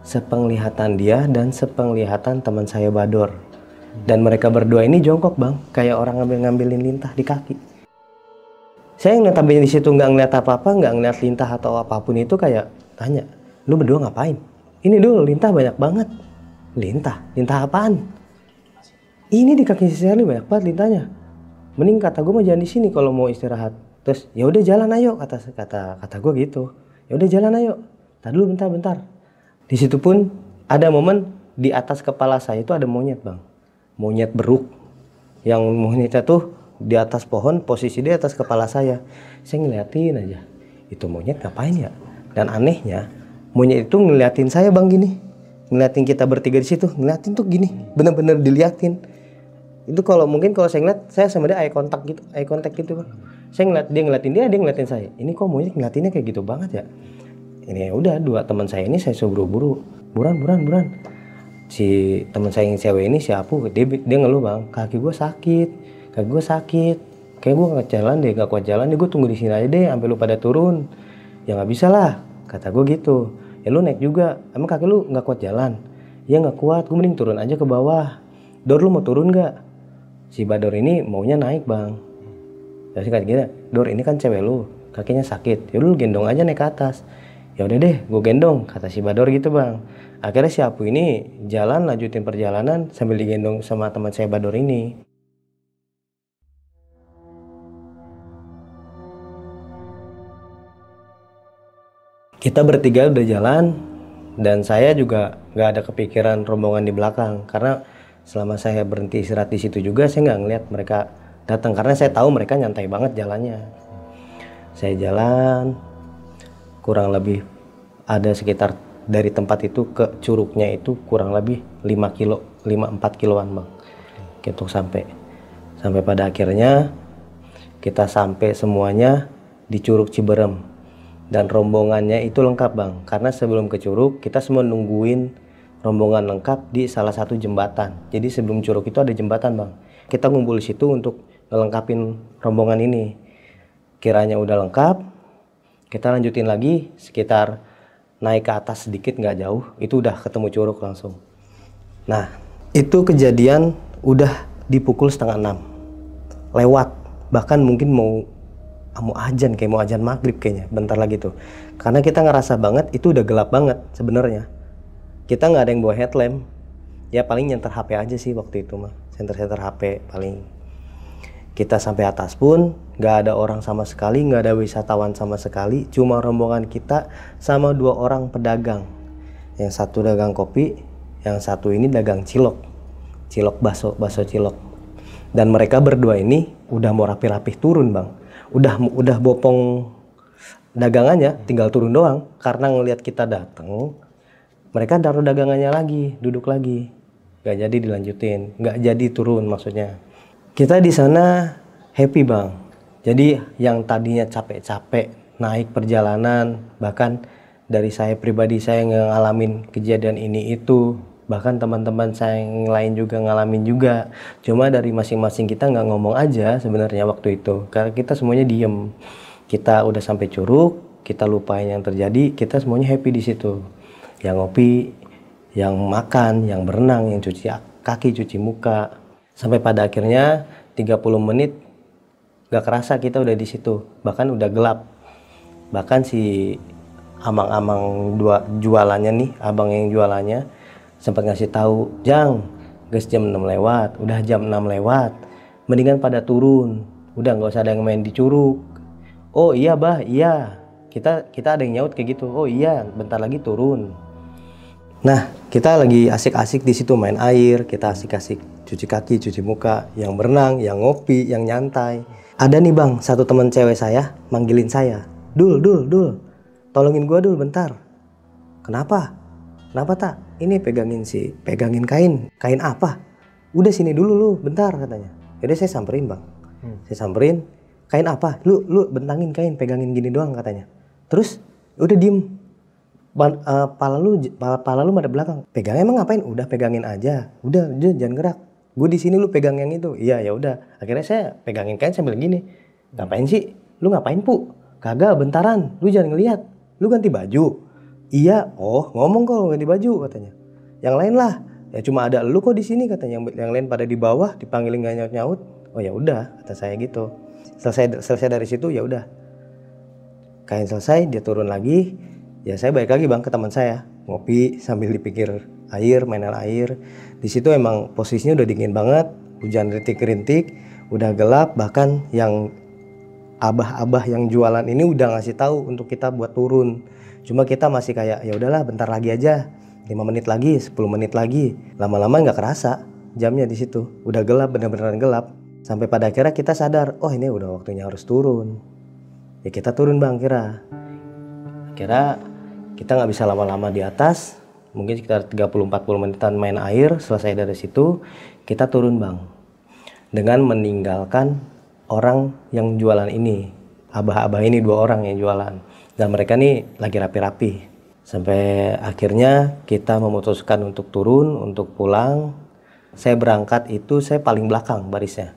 [SPEAKER 1] Sepenglihatan dia dan sepenglihatan teman saya Bador. Dan mereka berdua ini jongkok bang, kayak orang ngambilin lintah di kaki. Saya ngeliat tampilnya di situ nggak ngeliat apa-apa, nggak ngeliat lintah atau apapun itu, kayak tanya, lu berdua ngapain? Ini dulu lintah banyak banget. Lintah apaan? Ini di kaki si Sherly banyak banget lintahnya. Mending kata gue mau jalan di sini kalau mau istirahat. Terus ya udah jalan ayo, kata gue gitu. Ya udah jalan ayo. Tar dulu bentar. Di situ pun ada momen di atas kepala saya itu ada monyet bang. Monyet beruk. Yang monyetnya tuh di atas pohon, posisi dia atas kepala saya. Saya ngeliatin aja. Itu monyet ngapain ya? Dan anehnya monyet itu ngeliatin saya bang gini. Ngeliatin kita bertiga di situ, ngeliatin tuh gini. Bener-bener diliatin. Itu kalau saya ngeliat, saya sama dia eye contact gitu bang. Saya ngeliat dia ngeliatin saya. Ini kok monyet ngeliatinnya kayak gitu banget ya? Ini udah dua teman saya ini saya suruh buru-buru, buruan. Si teman saya yang cewek ini, si Apu, dia ngeluh bang, kaki gue sakit, kayak gue nggak jalan deh, nggak kuat jalan deh, gue tunggu di sini aja deh sampai lu pada turun. Ya nggak bisa lah, kata gue gitu. Ya lu naik juga, emang kaki lu nggak kuat jalan? Ya nggak kuat, gue mending turun aja ke bawah. Dor, lu mau turun nggak? Si Bador ini maunya naik bang. Terus kata gini, Dor ini kan cewek lu, kakinya sakit, ya lu gendong aja naik ke atas. Ya udah deh, gue gendong, kata si Bador gitu bang. Akhirnya si Apu ini jalan, lanjutin perjalanan sambil digendong sama teman saya Bador ini. Kita bertiga udah jalan, dan saya juga nggak ada kepikiran rombongan di belakang, karena selama saya berhenti istirahat di situ juga saya nggak ngeliat mereka datang, karena saya tahu mereka nyantai banget jalannya. Saya jalan kurang lebih ada sekitar dari tempat itu ke curugnya itu kurang lebih 5 kilo, 5-4 kiloan bang. Gitu sampai pada akhirnya kita sampai semuanya di Curug Ciberem. Dan rombongannya itu lengkap bang, karena sebelum ke curug kita semua nungguin rombongan lengkap di salah satu jembatan. Jadi sebelum curug itu ada jembatan bang, kita ngumpul di situ untuk ngelengkapin rombongan ini. Kiranya udah lengkap, kita lanjutin lagi sekitar naik ke atas sedikit nggak jauh, itu udah ketemu curug langsung. Nah itu kejadian udah di pukul 5:30 lewat, bahkan mungkin mau azan, kayak mau azan maghrib kayaknya bentar lagi tuh, karena kita ngerasa banget itu udah gelap banget sebenarnya. Kita nggak ada yang bawa headlamp, ya paling nyenter HP aja sih waktu itu mah, senter HP paling. Kita sampai atas pun nggak ada orang sama sekali, nggak ada wisatawan sama sekali, cuma rombongan kita sama 2 orang pedagang. Yang satu dagang kopi, yang satu ini dagang cilok bakso cilok. Dan mereka berdua ini udah mau rapi-rapih turun bang. Udah bopong dagangannya, tinggal turun doang. Karena ngelihat kita datang, mereka taruh dagangannya lagi, duduk lagi. Gak jadi dilanjutin, gak jadi turun maksudnya. Kita di sana happy bang. Jadi yang tadinya capek-capek naik perjalanan, bahkan dari saya pribadi saya ngalamin kejadian ini itu, bahkan teman-teman saya yang lain juga ngalamin juga. Cuma dari masing-masing kita nggak ngomong aja sebenarnya waktu itu, karena kita semuanya diem. Kita udah sampai curug, kita lupain yang terjadi, kita semuanya happy di situ. Yang ngopi, yang makan, yang berenang, yang cuci kaki, cuci muka. Sampai pada akhirnya 30 menit nggak kerasa kita udah di situ, bahkan udah gelap. Bahkan si amang-amang jualannya nih, abang yang jualannya sempat ngasih tahu, Jang, guys jam 6 lewat, udah jam 6 lewat, mendingan pada turun, udah nggak usah ada yang main di curug. Oh iya bah, iya, kita ada yang nyaut kayak gitu. Oh iya, bentar lagi turun. Nah kita lagi asik-asik di situ main air, kita asik-asik cuci kaki, cuci muka, yang berenang, yang ngopi, yang nyantai. Ada nih bang, satu teman cewek saya manggilin saya, Dul, tolongin gua Dul bentar. Kenapa tak? Ini pegangin kain apa? Udah sini dulu lu bentar katanya. Jadi saya samperin bang, saya samperin, kain apa? Lu bentangin kain, pegangin gini doang katanya. Terus udah diem, pala lu ada belakang, pegang emang ngapain? Udah pegangin aja, udah jangan gerak. Gue di sini lu pegang yang itu. Iya ya udah. Akhirnya saya pegangin kain sambil gini. Ngapain sih? Lu ngapain pu? Kagak, bentaran. Lu jangan ngeliat. Lu ganti baju. Iya, oh ngomong kok ganti baju katanya. Yang lain lah, ya cuma ada lu kok di sini katanya. Yang lain pada di bawah dipanggilin nggak nyaut. Oh ya udah, kata saya gitu. Selesai dari situ ya udah. Kain selesai, dia turun lagi. Ya saya balik lagi bang ke teman saya, ngopi sambil dipikir air, mainan air. Di situ emang posisinya udah dingin banget, hujan rintik-rintik, udah gelap. Bahkan yang abah-abah yang jualan ini udah ngasih tahu untuk kita buat turun. Cuma kita masih kayak ya udahlah bentar lagi aja, 5 menit lagi, 10 menit lagi. Lama-lama nggak kerasa jamnya di situ, udah gelap, bener-beneran gelap. Sampai pada akhirnya kita sadar, oh ini udah waktunya harus turun. Ya kita turun bang, kira kita nggak bisa lama-lama di atas, mungkin sekitar 30-40 menitan main air. Selesai dari situ kita turun bang, dengan meninggalkan orang yang jualan ini, abah-abah ini 2 orang yang jualan, dan mereka nih lagi rapi-rapi. Sampai akhirnya kita memutuskan untuk turun, untuk pulang. Saya berangkat itu saya paling belakang barisnya.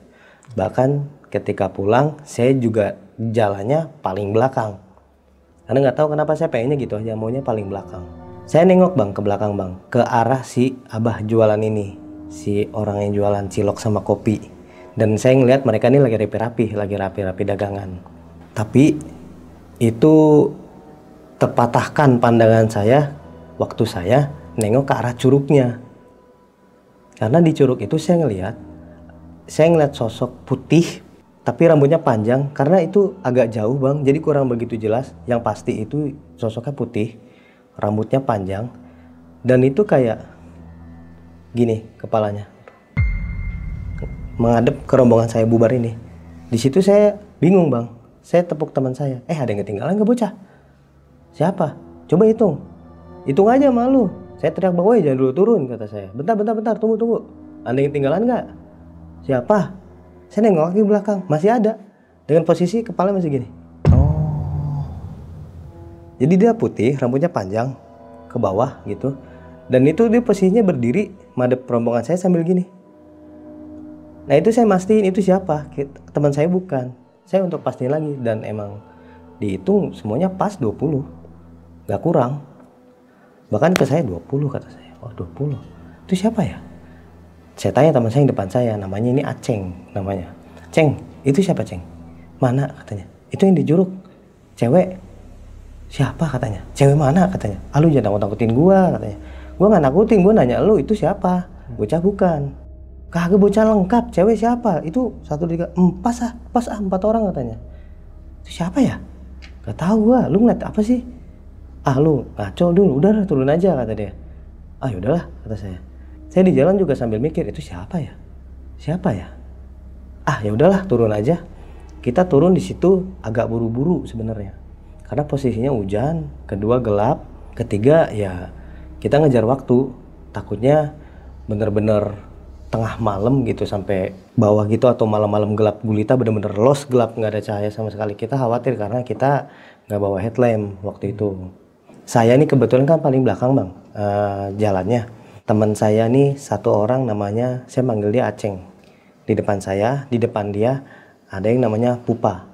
[SPEAKER 1] Bahkan ketika pulang saya juga jalannya paling belakang. Karena nggak tahu kenapa saya pengennya gitu aja, maunya paling belakang. Saya nengok bang ke belakang bang, ke arah si abah jualan ini, si orang yang jualan cilok sama kopi. Dan saya ngeliat mereka ini lagi rapi-rapi dagangan. Tapi itu terpatahkan pandangan saya waktu saya nengok ke arah curugnya. Karena di curug itu saya ngeliat sosok putih tapi rambutnya panjang. Karena itu agak jauh bang, jadi kurang begitu jelas. Yang pasti itu sosoknya putih, rambutnya panjang, dan itu kayak gini kepalanya menghadap ke rombongan saya bubar ini. Di situ saya bingung bang. Saya tepuk teman saya, ada yang ketinggalan nggak bocah? Siapa? Coba hitung. Hitung aja malu. Saya teriak bang, woi jangan dulu turun, kata saya. Bentar, tunggu. Ada yang ketinggalan nggak? Siapa? Saya nengok lagi belakang, masih ada. Dengan posisi kepala masih gini.
[SPEAKER 2] Oh.
[SPEAKER 1] Jadi dia putih, rambutnya panjang ke bawah gitu. Dan itu dia posisinya berdiri madep rombongan saya sambil gini. Nah itu saya mastiin itu siapa? Teman saya bukan. Saya untuk pastiin lagi, dan emang dihitung semuanya pas 20. Gak kurang. Bahkan ke saya 20 kata saya. Oh 20. Itu siapa ya? Saya tanya teman saya yang depan saya, namanya ini Aceng namanya. Ceng, itu siapa Ceng? Mana katanya? Itu yang di Juruk. Cewek. Siapa katanya? Cewek mana katanya? Ah lu jangan takut-takutin gua katanya. Gua gak nakutin, gua nanya lu itu siapa? Bocah bukan. Kagak bocah lengkap, cewek siapa? Itu 1, 2, 3, pas 4 orang katanya. Itu siapa ya? Gak tahu gua, lu ngeliat apa sih? Ah lu ngaco dulu, udah turun aja kata dia. Ah yaudahlah kata saya. Saya di jalan juga sambil mikir itu siapa ya? Siapa ya? Ah ya udahlah turun aja. Kita turun di situ agak buru-buru sebenarnya. Karena posisinya hujan, kedua gelap, ketiga ya kita ngejar waktu. Takutnya bener-bener tengah malam gitu sampai bawah gitu, atau malam-malam gelap gulita, bener-bener los gelap, nggak ada cahaya sama sekali. Kita khawatir karena kita nggak bawa headlamp waktu itu. Saya ini kebetulan kan paling belakang bang jalannya. Teman saya nih satu orang namanya, saya manggil dia Aceng. Di depan saya, di depan dia ada yang namanya Pupa.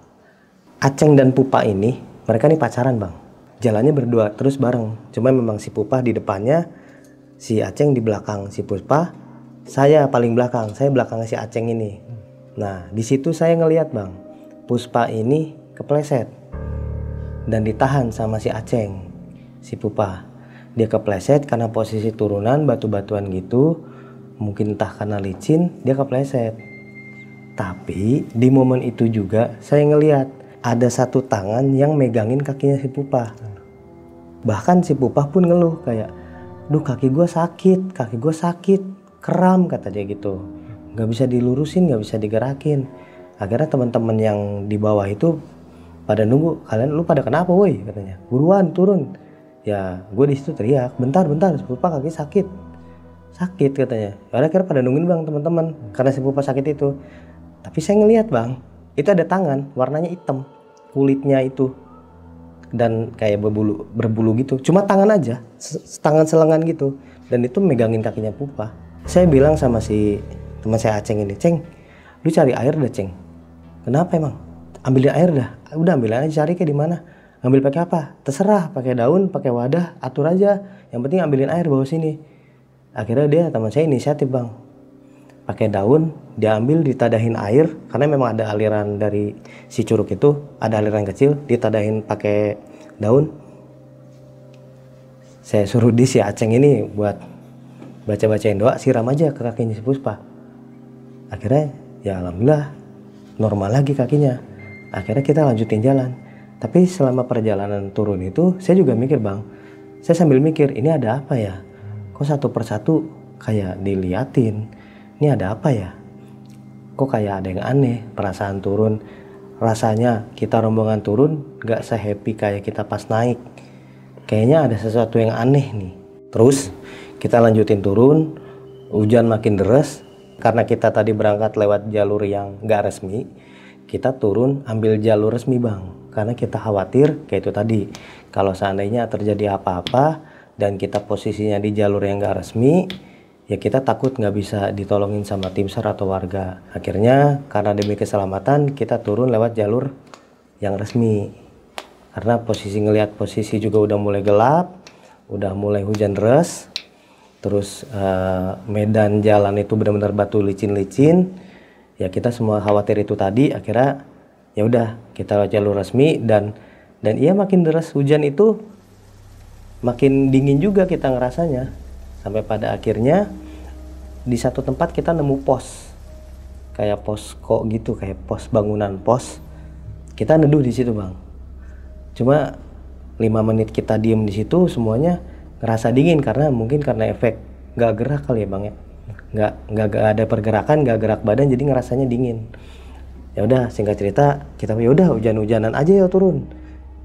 [SPEAKER 1] Aceng dan Pupa ini mereka nih pacaran bang. Jalannya berdua terus bareng. Cuma memang si Pupa di depannya, si Aceng di belakang si Pupa. Saya paling belakang, saya belakangnya si Aceng ini. Nah di situ saya ngelihat bang, Puspa ini kepleset dan ditahan sama si Aceng, si Pupa. Dia kepleset karena posisi turunan batu-batuan gitu, mungkin entah karena licin dia kepleset. Tapi di momen itu juga saya ngelihat ada satu tangan yang megangin kakinya si Pupa. Bahkan si Pupa pun ngeluh kayak, duh kaki gue sakit, keram kata dia gitu, nggak bisa dilurusin, nggak bisa digerakin. Akhirnya teman-teman yang di bawah itu pada nunggu, kalian lu pada kenapa woi katanya, buruan turun. Ya gue di situ teriak, bentar Pupa kaki sakit katanya. Akhirnya pada nungguin bang teman-teman karena si Pupa sakit itu. Tapi saya ngelihat bang, itu ada tangan warnanya hitam, kulitnya itu dan kayak berbulu gitu, cuma tangan aja, tangan selengan gitu, dan itu megangin kakinya Pupa. Saya bilang sama si teman saya Aceng ini, Ceng, lu cari air dah Ceng. Kenapa emang? Ambilin air dah. Udah ambilin aja, cari kayak di mana. Ngambil pakai apa? Terserah, pakai daun, pakai wadah, atur aja. Yang penting ambilin air bawa sini. Akhirnya dia teman saya inisiatif bang. Pakai daun, dia ambil, ditadahin air, karena memang ada aliran dari si curug itu, ada aliran kecil, ditadahin pakai daun. Saya suruh si Aceng ini buat baca-bacain doa, siram aja ke kakinya si Puspa. Akhirnya ya alhamdulillah normal lagi kakinya. Akhirnya kita lanjutin jalan. Tapi selama perjalanan turun itu saya juga mikir bang, saya sambil mikir ini ada apa ya, kok satu persatu kayak diliatin, ini ada apa ya, kok kayak ada yang aneh. Perasaan turun, rasanya kita rombongan turun gak se-happy kayak kita pas naik. Kayaknya ada sesuatu yang aneh nih. Terus kita lanjutin turun, hujan makin deras. Karena kita tadi berangkat lewat jalur yang gak resmi, kita turun ambil jalur resmi bang. Karena kita khawatir kayak itu tadi, Kalau seandainya terjadi apa-apa dan kita posisinya di jalur yang nggak resmi, ya kita takut nggak bisa ditolongin sama tim SAR atau warga. Akhirnya karena demi keselamatan kita turun lewat jalur yang resmi. Karena ngelihat posisi juga udah mulai gelap, udah mulai hujan deras, terus medan jalan itu benar-benar batu licin-licin. Ya kita semua khawatir itu tadi. Akhirnya ya udah kita lewat jalur resmi dan iya makin deras hujan itu makin dingin juga kita ngerasanya. Sampai pada akhirnya di satu tempat kita nemu pos, kayak posko gitu, kayak pos bangunan pos. Kita neduh di situ bang. Cuma 5 menit kita diem di situ semuanya ngerasa dingin karena mungkin karena efek nggak gerak kali ya bang ya. Nggak ada pergerakan, nggak gerak badan, jadi ngerasanya dingin. Ya udah singkat cerita kita ya udah hujan-hujanan aja ya turun.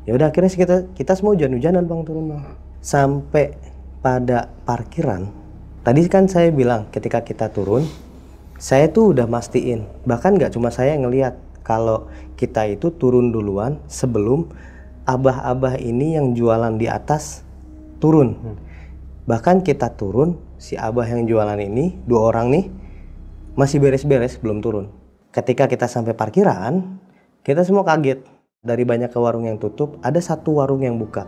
[SPEAKER 1] Ya udah akhirnya kita semua hujan-hujanan bang turun bang. Sampai pada parkiran. Tadi kan saya bilang ketika kita turun, saya tuh udah mastiin. Bahkan nggak cuma saya yang ngelihat kalau kita itu turun duluan sebelum abah-abah ini yang jualan di atas turun. Bahkan kita turun, si abah yang jualan ini 2 orang nih masih beres-beres belum turun. Ketika kita sampai parkiran, kita semua kaget. Dari banyak warung yang tutup, ada satu warung yang buka.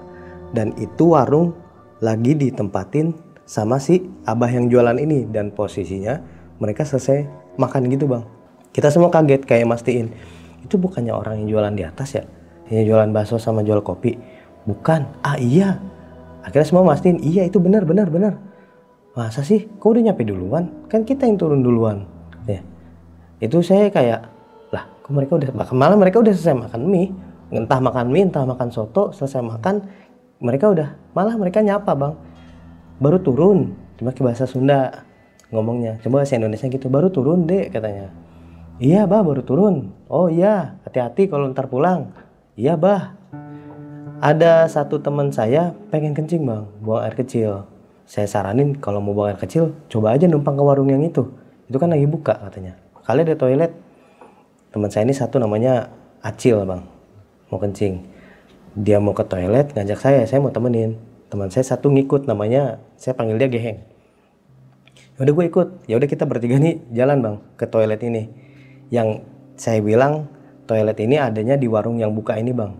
[SPEAKER 1] Dan itu warung lagi ditempatin sama si abah yang jualan ini. Dan posisinya mereka selesai makan gitu bang. Kita semua kaget kayak mastiin. Itu bukannya orang yang jualan di atas ya? Yang jualan bakso sama jual kopi? Bukan. Ah iya. Akhirnya semua mastiin. Iya itu benar. Masa sih? Kok udah nyampe duluan? Kan kita yang turun duluan. Ya. Itu saya kayak lah kok mereka udah, malah mereka udah selesai makan mie, entah makan mie entah makan soto, selesai makan mereka nyapa bang, baru turun, cuma ke bahasa Sunda ngomongnya, coba bahasa Indonesia gitu, baru turun dek katanya. Iya bah baru turun. Oh iya hati-hati kalau ntar pulang. Iya bah. Ada satu teman saya pengen kencing bang, buang air kecil. Saya saranin kalau mau buang air kecil coba aja numpang ke warung yang itu kan lagi buka katanya. Kali ada toilet. Teman saya ini satu namanya Acil bang, mau kencing. Dia mau ke toilet ngajak saya mau temenin. Teman saya satu ngikut, namanya saya panggil dia Geheng. Yaudah gue ikut. Yaudah kita bertiga nih jalan bang ke toilet ini. Yang saya bilang toilet ini adanya di warung yang buka ini bang.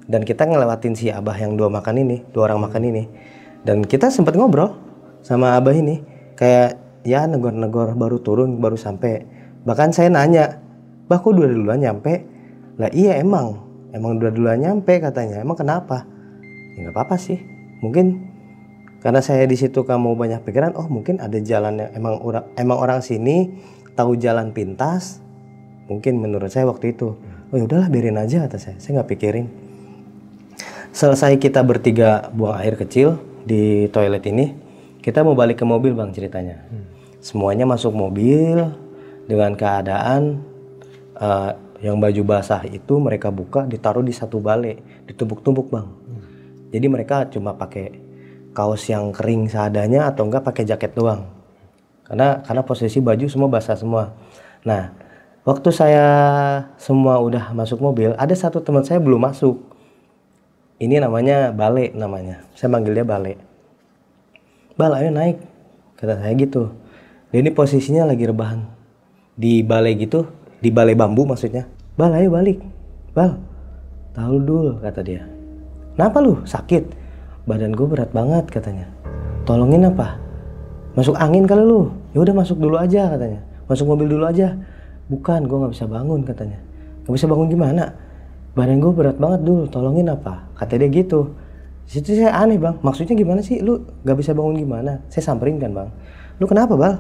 [SPEAKER 1] Dan kita ngelewatin si abah yang 2 orang makan ini. Dan kita sempat ngobrol sama abah ini, kayak ya negor-negor baru turun baru sampai. Bahkan saya nanya, bah kok udah duluan nyampe? Lah iya emang udah duluan nyampe katanya. Emang kenapa? Ya nggak apa-apa sih. Mungkin karena saya di situ kamu banyak pikiran. Oh mungkin ada jalan yang emang orang sini tahu jalan pintas. Mungkin menurut saya waktu itu. Oh ya udahlah biarin aja kata saya. Saya nggak pikirin. Selesai kita bertiga buang air kecil di toilet ini, kita mau balik ke mobil bang ceritanya. Semuanya masuk mobil dengan keadaan yang baju basah itu mereka buka ditaruh di satu balai, ditumpuk-tumpuk bang. Jadi mereka cuma pakai kaos yang kering seadanya atau enggak pakai jaket doang. Karena posisi baju semua basah semua. Nah, waktu saya semua udah masuk mobil, ada satu teman saya belum masuk. Ini namanya Bale namanya. Saya manggil dia Bale. Bal, ayo naik. Kata saya gitu. Dia ini posisinya lagi rebahan di balai gitu, di balai bambu maksudnya. Bal, ayo balik. Bal, tahu dulu kata dia. Kenapa lu? Sakit? Badan gue berat banget katanya. Tolongin apa? Masuk angin kali lu. Ya udah masuk dulu aja katanya. Masuk mobil dulu aja. Bukan, gue nggak bisa bangun katanya. Nggak bisa bangun gimana? Badan gue berat banget dulu. Tolongin apa? Kata dia gitu. Di situ saya aneh bang. Maksudnya gimana sih? Lu nggak bisa bangun gimana? Saya samperin kan bang. Lu kenapa bal?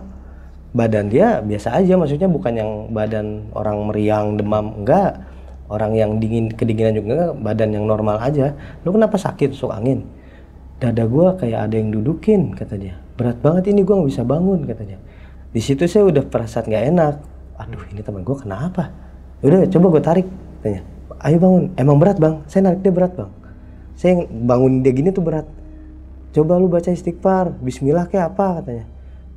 [SPEAKER 1] Badan dia biasa aja, maksudnya bukan yang badan orang meriang, demam, enggak. Orang yang kedinginan juga enggak, badan yang normal aja. Lu kenapa sakit, masuk angin? Dada gua kayak ada yang dudukin, kata dia. Berat banget ini, gua nggak bisa bangun, katanya. Di situ saya udah perasaan nggak enak. Aduh, ini teman gua kenapa? Udah, coba gua tarik, katanya. Ayo bangun, emang berat bang. Saya narik dia berat bang. Saya bangun dia gini tuh berat. Coba lu baca istighfar, bismillah kayak apa, katanya.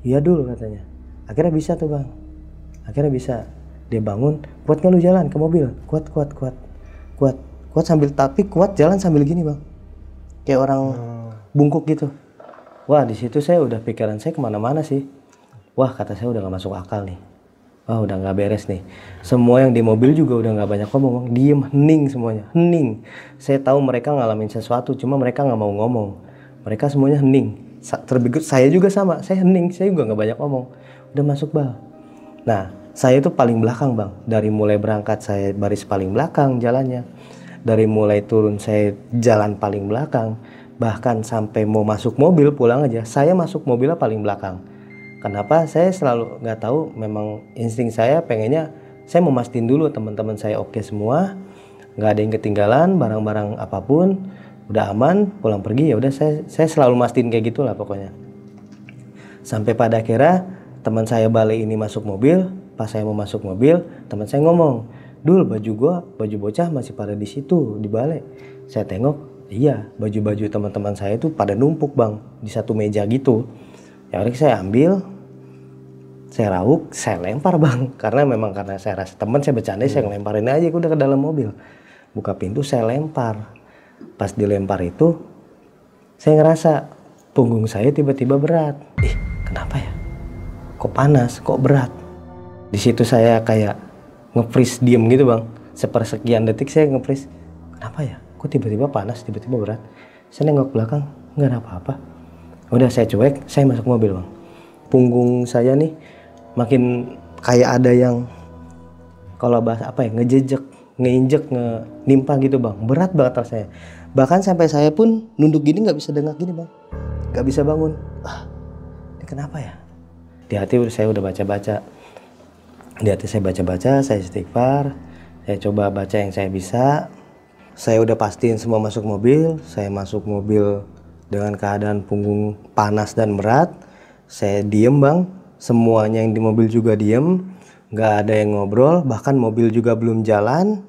[SPEAKER 1] Iya dulu, katanya. Akhirnya bisa tuh bang, akhirnya bisa. Dia bangun, kuat nggak lu jalan ke mobil? Kuat sambil, tapi kuat jalan sambil gini bang. kayak orang bungkuk gitu. Wah, di situ saya udah pikiran saya kemana-mana sih. Wah, kata saya udah nggak masuk akal nih. Wah, udah nggak beres nih. Semua yang di mobil juga udah nggak banyak ngomong, diem, hening semuanya, hening. Saya tahu mereka ngalamin sesuatu, cuma mereka nggak mau ngomong. Mereka semuanya hening. Terbegut, saya juga sama, saya hening, saya juga nggak banyak ngomong. Udah masuk bang. Nah, saya itu paling belakang bang. Dari mulai berangkat saya baris paling belakang jalannya. Dari mulai turun saya jalan paling belakang. Bahkan sampai mau masuk mobil pulang aja, saya masuk mobilnya paling belakang. Kenapa? Saya selalu nggak tahu, memang insting saya pengennya saya mau mastiin dulu teman-teman saya oke semua, nggak ada yang ketinggalan, barang-barang apapun udah aman, pulang pergi ya udah saya selalu mastiin kayak gitulah pokoknya. Sampai pada akhirnya teman saya balik ini masuk mobil, pas saya mau masuk mobil, teman saya ngomong, "Dul, baju bocah masih pada di situ di balik." Saya tengok, iya, baju-baju teman-teman saya itu pada numpuk bang di satu meja gitu. Ya udah saya ambil, saya rauk, saya lempar bang. Karena saya rasa teman saya bercanda, saya ngelemparin aja udah ke dalam mobil. Buka pintu saya lempar. Pas dilempar itu, saya ngerasa punggung saya tiba-tiba berat. Kenapa ya? Kok panas, kok berat? Di situ saya kayak nge-freeze diem gitu bang. Sepersekian detik saya nge-freeze. Kenapa ya? Kok tiba-tiba panas, tiba-tiba berat? Saya nengok belakang, nggak ada apa-apa. Udah saya cuek, saya masuk mobil bang. Punggung saya nih makin kayak ada yang kalau bahasa apa ya, ngejejek, ngeinjek, nimpa gitu bang. Berat banget rasanya. Bahkan sampai saya pun nunduk gini nggak bisa dengak gini bang, nggak bisa bangun. Ini kenapa ya? Di hati saya udah baca-baca. Di hati saya baca-baca, saya istighfar, saya coba baca yang saya bisa. Saya udah pastiin semua masuk mobil. Saya masuk mobil dengan keadaan punggung panas dan berat. Saya diem bang, semuanya yang di mobil juga diem, nggak ada yang ngobrol, bahkan mobil juga belum jalan,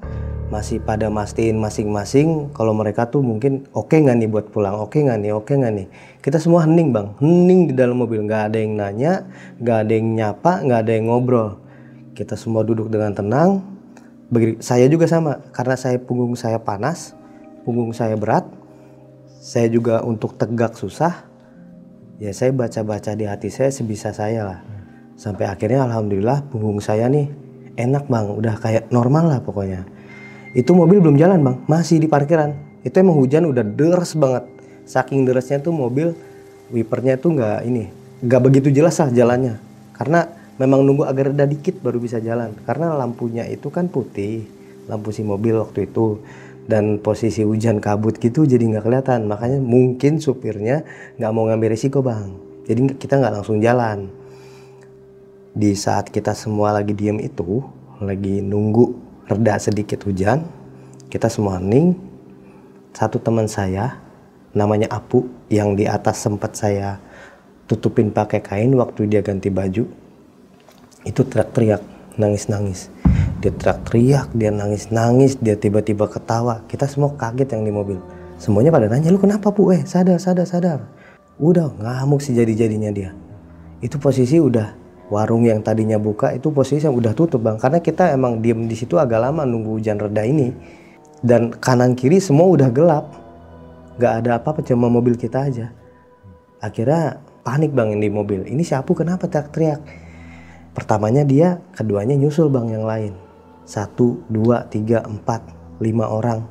[SPEAKER 1] masih pada mastiin masing-masing kalau mereka tuh mungkin oke nggak nih buat pulang, oke nggak nih. Kita semua hening bang, hening di dalam mobil, nggak ada yang nanya, nggak ada yang nyapa, nggak ada yang ngobrol. Kita semua duduk dengan tenang. Saya juga sama, karena punggung saya panas, punggung saya berat. Saya juga untuk tegak susah, ya saya baca-baca di hati saya sebisa saya lah. Sampai akhirnya alhamdulillah punggung saya nih enak bang, udah kayak normal lah pokoknya. Itu mobil belum jalan bang, masih di parkiran. Itu emang hujan udah deres banget. Saking derasnya tuh mobil, wipernya tuh nggak begitu jelas lah jalannya. Karena memang nunggu agak reda dikit baru bisa jalan. Karena lampunya itu kan putih, lampu si mobil waktu itu. Dan posisi hujan kabut gitu jadi nggak kelihatan, makanya mungkin supirnya nggak mau ngambil risiko bang, jadi kita nggak langsung jalan. Di saat kita semua lagi diem itu, lagi nunggu reda sedikit hujan, kita semua hening. Satu teman saya namanya Apu yang di atas sempat saya tutupin pakai kain waktu dia ganti baju, itu teriak-teriak, nangis-nangis. Dia teriak-teriak, dia nangis-nangis, dia tiba-tiba ketawa. Kita semua kaget yang di mobil. Semuanya pada nanya, "Lu kenapa Pu? Sadar. Udah ngamuk sih jadi-jadinya dia. Itu posisi udah warung yang tadinya buka itu posisi yang udah tutup bang. Karena kita emang diem di situ agak lama nunggu hujan reda ini. Dan kanan kiri semua udah gelap. Gak ada apa-apa, cuma mobil kita aja. Akhirnya panik bang yang di mobil. Ini si Apu kenapa teriak-teriak? Pertamanya dia, keduanya nyusul bang yang lain. 1, 2, 3, 4, 5 orang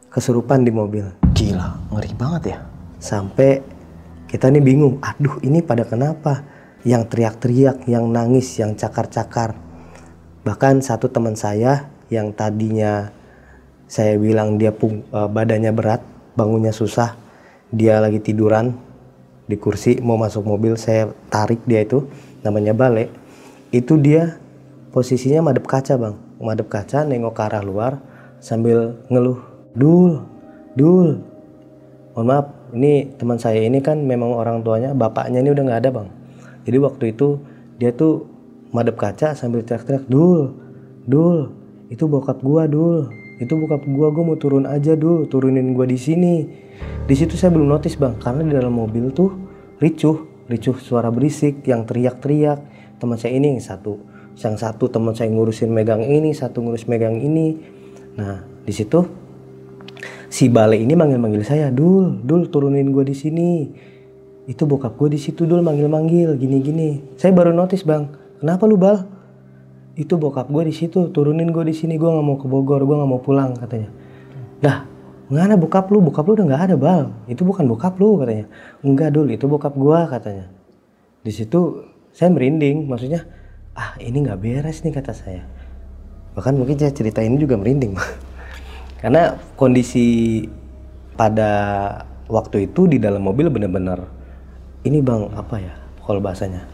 [SPEAKER 1] kesurupan di mobil.
[SPEAKER 2] Gila, ngeri banget ya.
[SPEAKER 1] Sampai kita nih bingung, aduh ini pada kenapa? Yang teriak-teriak, yang nangis, yang cakar-cakar. Bahkan satu teman saya yang tadinya saya bilang dia badannya berat, bangunnya susah, dia lagi tiduran di kursi mau masuk mobil, saya tarik dia itu, namanya Bale. Itu dia posisinya madep kaca bang, madep kaca nengok ke arah luar sambil ngeluh, Dul, mohon maaf, ini teman saya ini kan memang orang tuanya, bapaknya ini udah nggak ada bang. Jadi waktu itu dia tuh madep kaca sambil teriak-teriak, Dul, itu bokap gua gua mau turun aja Dul, turunin gua di sini. Di situ saya belum notice bang, karena di dalam mobil tuh ricuh suara berisik, yang teriak-teriak. Teman saya ini yang satu teman saya ngurusin megang ini, satu ngurus megang ini. Nah di situ si Bale ini manggil-manggil saya, Dul turunin gue di sini. Itu bokap gue di situ, Dul manggil-manggil gini-gini. Saya baru notice, Bang. Kenapa lu, Bal? Itu bokap gue di situ, turunin gue di sini. Gue nggak mau ke Bogor, gue nggak mau pulang katanya. Dah, mana bokap lu? Bokap lu udah nggak ada, Bal. Itu bukan bokap lu katanya. Enggak, Dul, itu bokap gue katanya. Di situ saya merinding, maksudnya ini nggak beres nih kata saya. Bahkan mungkin saya cerita ini juga merinding, karena kondisi pada waktu itu di dalam mobil bener-bener ini, Bang, apa ya kalau bahasanya,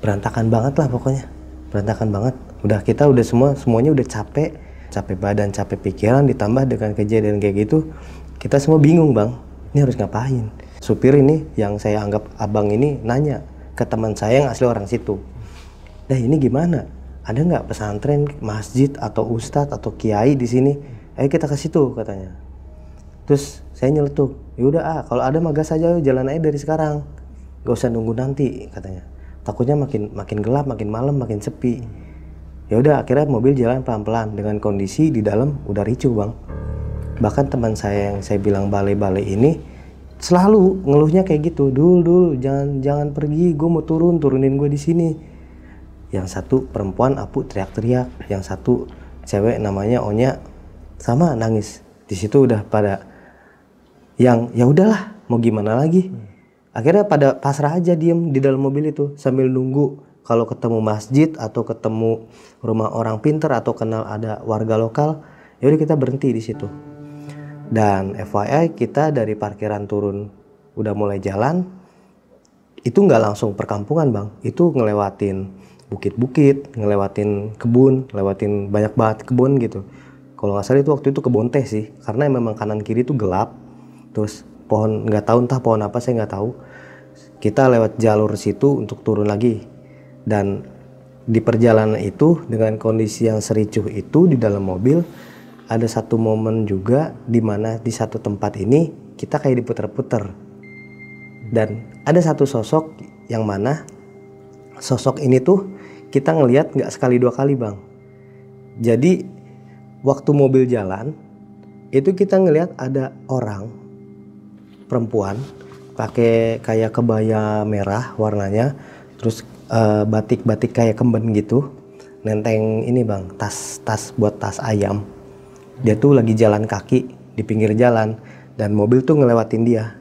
[SPEAKER 1] berantakan banget lah pokoknya, berantakan banget. Kita udah semuanya udah capek badan, capek pikiran, ditambah dengan kejadian kayak gitu, kita semua bingung, Bang, ini harus ngapain. Supir ini yang saya anggap abang ini nanya ke teman saya yang asli orang situ, dah ini gimana? Ada nggak pesantren, masjid atau ustadz atau kiai di sini? Ayo kita ke situ katanya. Terus saya nyeletuk, yaudah kalau ada magas aja, jalan aja dari sekarang, gak usah nunggu nanti katanya. Takutnya makin gelap, makin malam, makin sepi. Ya udah, akhirnya mobil jalan pelan-pelan dengan kondisi di dalam udah ricuh, Bang. Bahkan teman saya yang saya bilang Bale ini selalu ngeluhnya kayak gitu, Dul jangan pergi, gue mau turunin gue di sini. Yang satu perempuan Apu teriak-teriak, yang satu cewek namanya Onya sama nangis. Di situ udah pada yang ya udahlah, mau gimana lagi. Akhirnya pada pasrah aja, diem di dalam mobil itu sambil nunggu kalau ketemu masjid atau ketemu rumah orang pinter atau kenal ada warga lokal, ya udah kita berhenti di situ. Dan FYI, kita dari parkiran turun udah mulai jalan, itu nggak langsung perkampungan, Bang. Itu ngelewatin bukit-bukit, ngelewatin kebun, ngelewatin banyak banget kebun gitu. Kalau nggak salah itu waktu itu kebun teh sih, karena memang kanan kiri itu gelap. Terus pohon, nggak tahu entah pohon apa, saya nggak tahu. Kita lewat jalur situ untuk turun lagi. Dan di perjalanan itu dengan kondisi yang sericuh itu di dalam mobil, ada satu momen juga di mana di satu tempat ini kita kayak diputer-puter. Dan ada satu sosok yang mana sosok ini tuh kita ngelihat nggak sekali dua kali, Bang. Jadi waktu mobil jalan itu kita ngelihat ada orang perempuan pakai kayak kebaya merah warnanya, terus batik kayak kemben gitu, nenteng ini, Bang, tas buat tas ayam. Dia tuh lagi jalan kaki di pinggir jalan dan mobil tuh ngelewatin dia.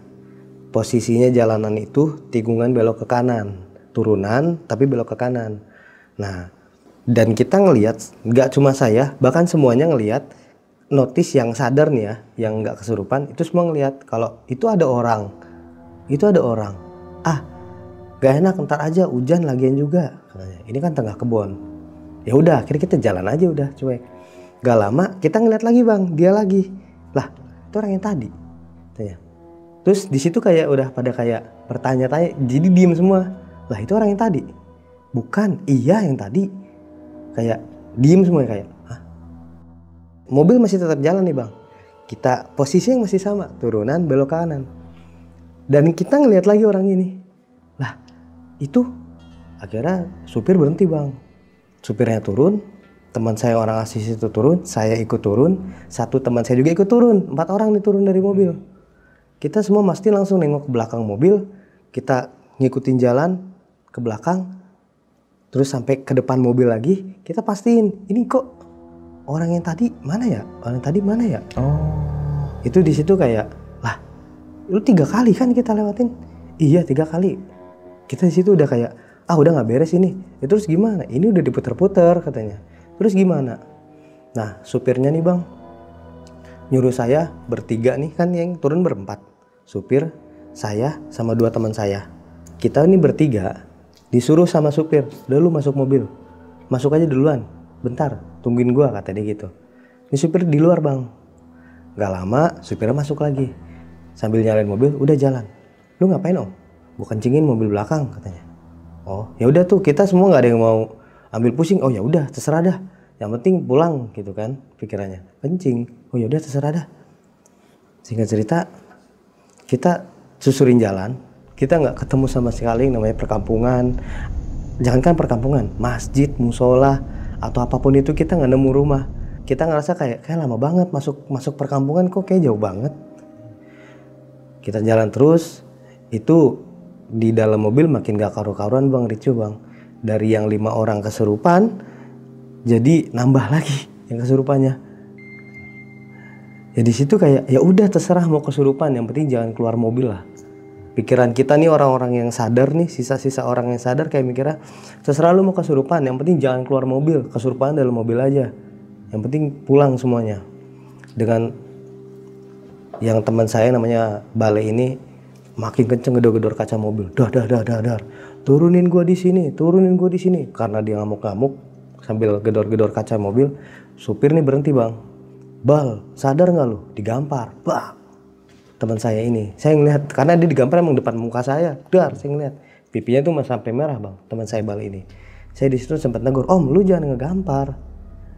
[SPEAKER 1] Posisinya jalanan itu tikungan belok ke kanan, turunan tapi belok ke kanan. Nah, dan kita ngelihat, nggak cuma saya, bahkan semuanya ngelihat, notice yang sadar nih ya, yang nggak kesurupan, itu semua ngelihat kalau itu ada orang. Gak enak, ntar aja hujan lagian juga katanya. Ini kan tengah kebun. Ya udah, akhirnya kita jalan aja udah cuek. Gak lama kita ngeliat lagi, Bang, dia lagi. Lah, itu orang yang tadi. Tanya. Terus di situ kayak udah pada kayak bertanya-tanya, jadi diem semua. Lah, itu orang yang tadi. Bukan, iya yang tadi. Kayak diem semua kayak. Hah? Mobil masih tetap jalan nih, Bang. Kita posisinya masih sama, turunan belok kanan. Dan kita ngeliat lagi orang ini. Lah, itu akhirnya supir berhenti, Bang. Supirnya turun, teman saya orang asli itu turun, saya ikut turun, satu teman saya juga ikut turun, 4 orang nih turun dari mobil. Kita semua mesti langsung nengok ke belakang mobil, kita ngikutin jalan ke belakang, terus sampai ke depan mobil lagi, kita pastiin ini kok orang yang tadi mana ya? Orang yang tadi mana ya? Oh, itu di situ kayak, lah, lu 3 kali kan kita lewatin? Iya 3 kali. Kita di situ udah kayak, udah nggak beres ini. Ya, terus gimana? Ini udah diputer-puter katanya. Terus gimana? Nah, supirnya nih, Bang, nyuruh saya bertiga nih, kan yang turun berempat. Supir, saya, sama 2 teman saya. Kita ini bertiga disuruh sama supir, udah lu masuk mobil. Masuk aja duluan, bentar, tungguin gua, kata dia gitu. Ini supir di luar, Bang. Gak lama, supirnya masuk lagi. Sambil nyalain mobil, udah jalan. Lu ngapain, Om? Gua kencingin mobil belakang, katanya. Oh, ya udah tuh, kita semua nggak ada yang mau ambil pusing. Oh ya udah, terserah dah. Yang penting pulang gitu kan pikirannya. Kencing. Oh ya udah, terserah dah. Singkat cerita, kita susurin jalan. Kita nggak ketemu sama sekali yang namanya perkampungan. Jangankan perkampungan, masjid, musola atau apapun itu kita nggak nemu rumah. kita ngerasa kayak lama banget masuk perkampungan, kok kayak jauh banget. Kita jalan terus, itu di dalam mobil makin gak karu-karuan Bang, ricu Bang. Dari yang 5 orang kesurupan, jadi nambah lagi yang kesurupannya. Ya di situ kayak ya udah terserah mau kesurupan, yang penting jangan keluar mobil lah. Pikiran kita nih orang-orang yang sadar nih, sisa-sisa orang yang sadar kayak mikirnya terserah lu mau kesurupan, yang penting jangan keluar mobil, kesurupan dalam mobil aja. Yang penting pulang semuanya. Dengan yang teman saya namanya Bale ini makin kenceng gedor-gedor kaca mobil. Dar. Turunin gua di sini. Karena dia ngamuk-ngamuk sambil gedor-gedor kaca mobil, supir nih berhenti Bang. Bal, sadar nggak lu? Digampar. Bah. Teman saya ini, saya ngeliat karena dia digampar emang depan muka saya. Dar, saya ngeliat pipinya tuh masih sampai merah Bang. Teman saya Bal ini. Saya di situ sempat negur, "Om, lu jangan ngegampar.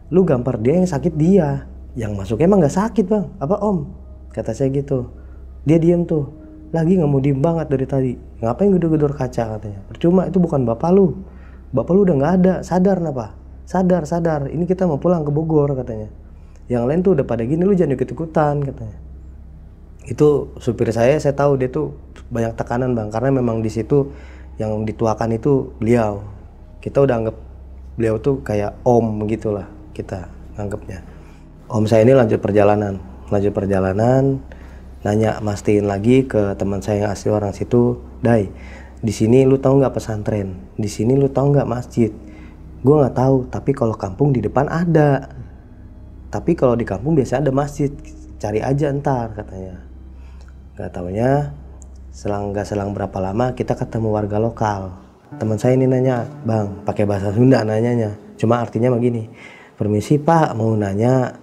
[SPEAKER 1] Lu gampar dia, yang sakit dia. Yang masuknya emang nggak sakit Bang. Apa Om?" Kata saya gitu. Dia diem tuh. Lagi nggak mau diem banget dari tadi. Ngapain gedor-gedor kaca katanya. Percuma, itu bukan bapak lu. Bapak lu udah nggak ada. Sadar napa? Sadar. Ini kita mau pulang ke Bogor katanya. Yang lain tuh udah pada gini, lu jangan ikut-ikutan katanya. Itu supir saya tahu dia tuh banyak tekanan Bang. Karena memang di situ yang dituakan itu beliau. Kita udah anggap beliau tuh kayak om gitulah kita nganggapnya. Om saya ini lanjut perjalanan, nanya mastiin lagi ke teman saya yang asli orang situ, "Dai, di sini lu tahu nggak pesantren? Di sini lu tahu nggak masjid?" Gue nggak tahu, tapi kalau kampung di depan ada. Tapi kalau di kampung biasanya ada masjid, cari aja ntar katanya. Gak taunya selang berapa lama kita ketemu warga lokal. Teman saya ini nanya, "Bang," pakai bahasa Sunda nanyanya, cuma artinya begini, "Permisi Pak, mau nanya,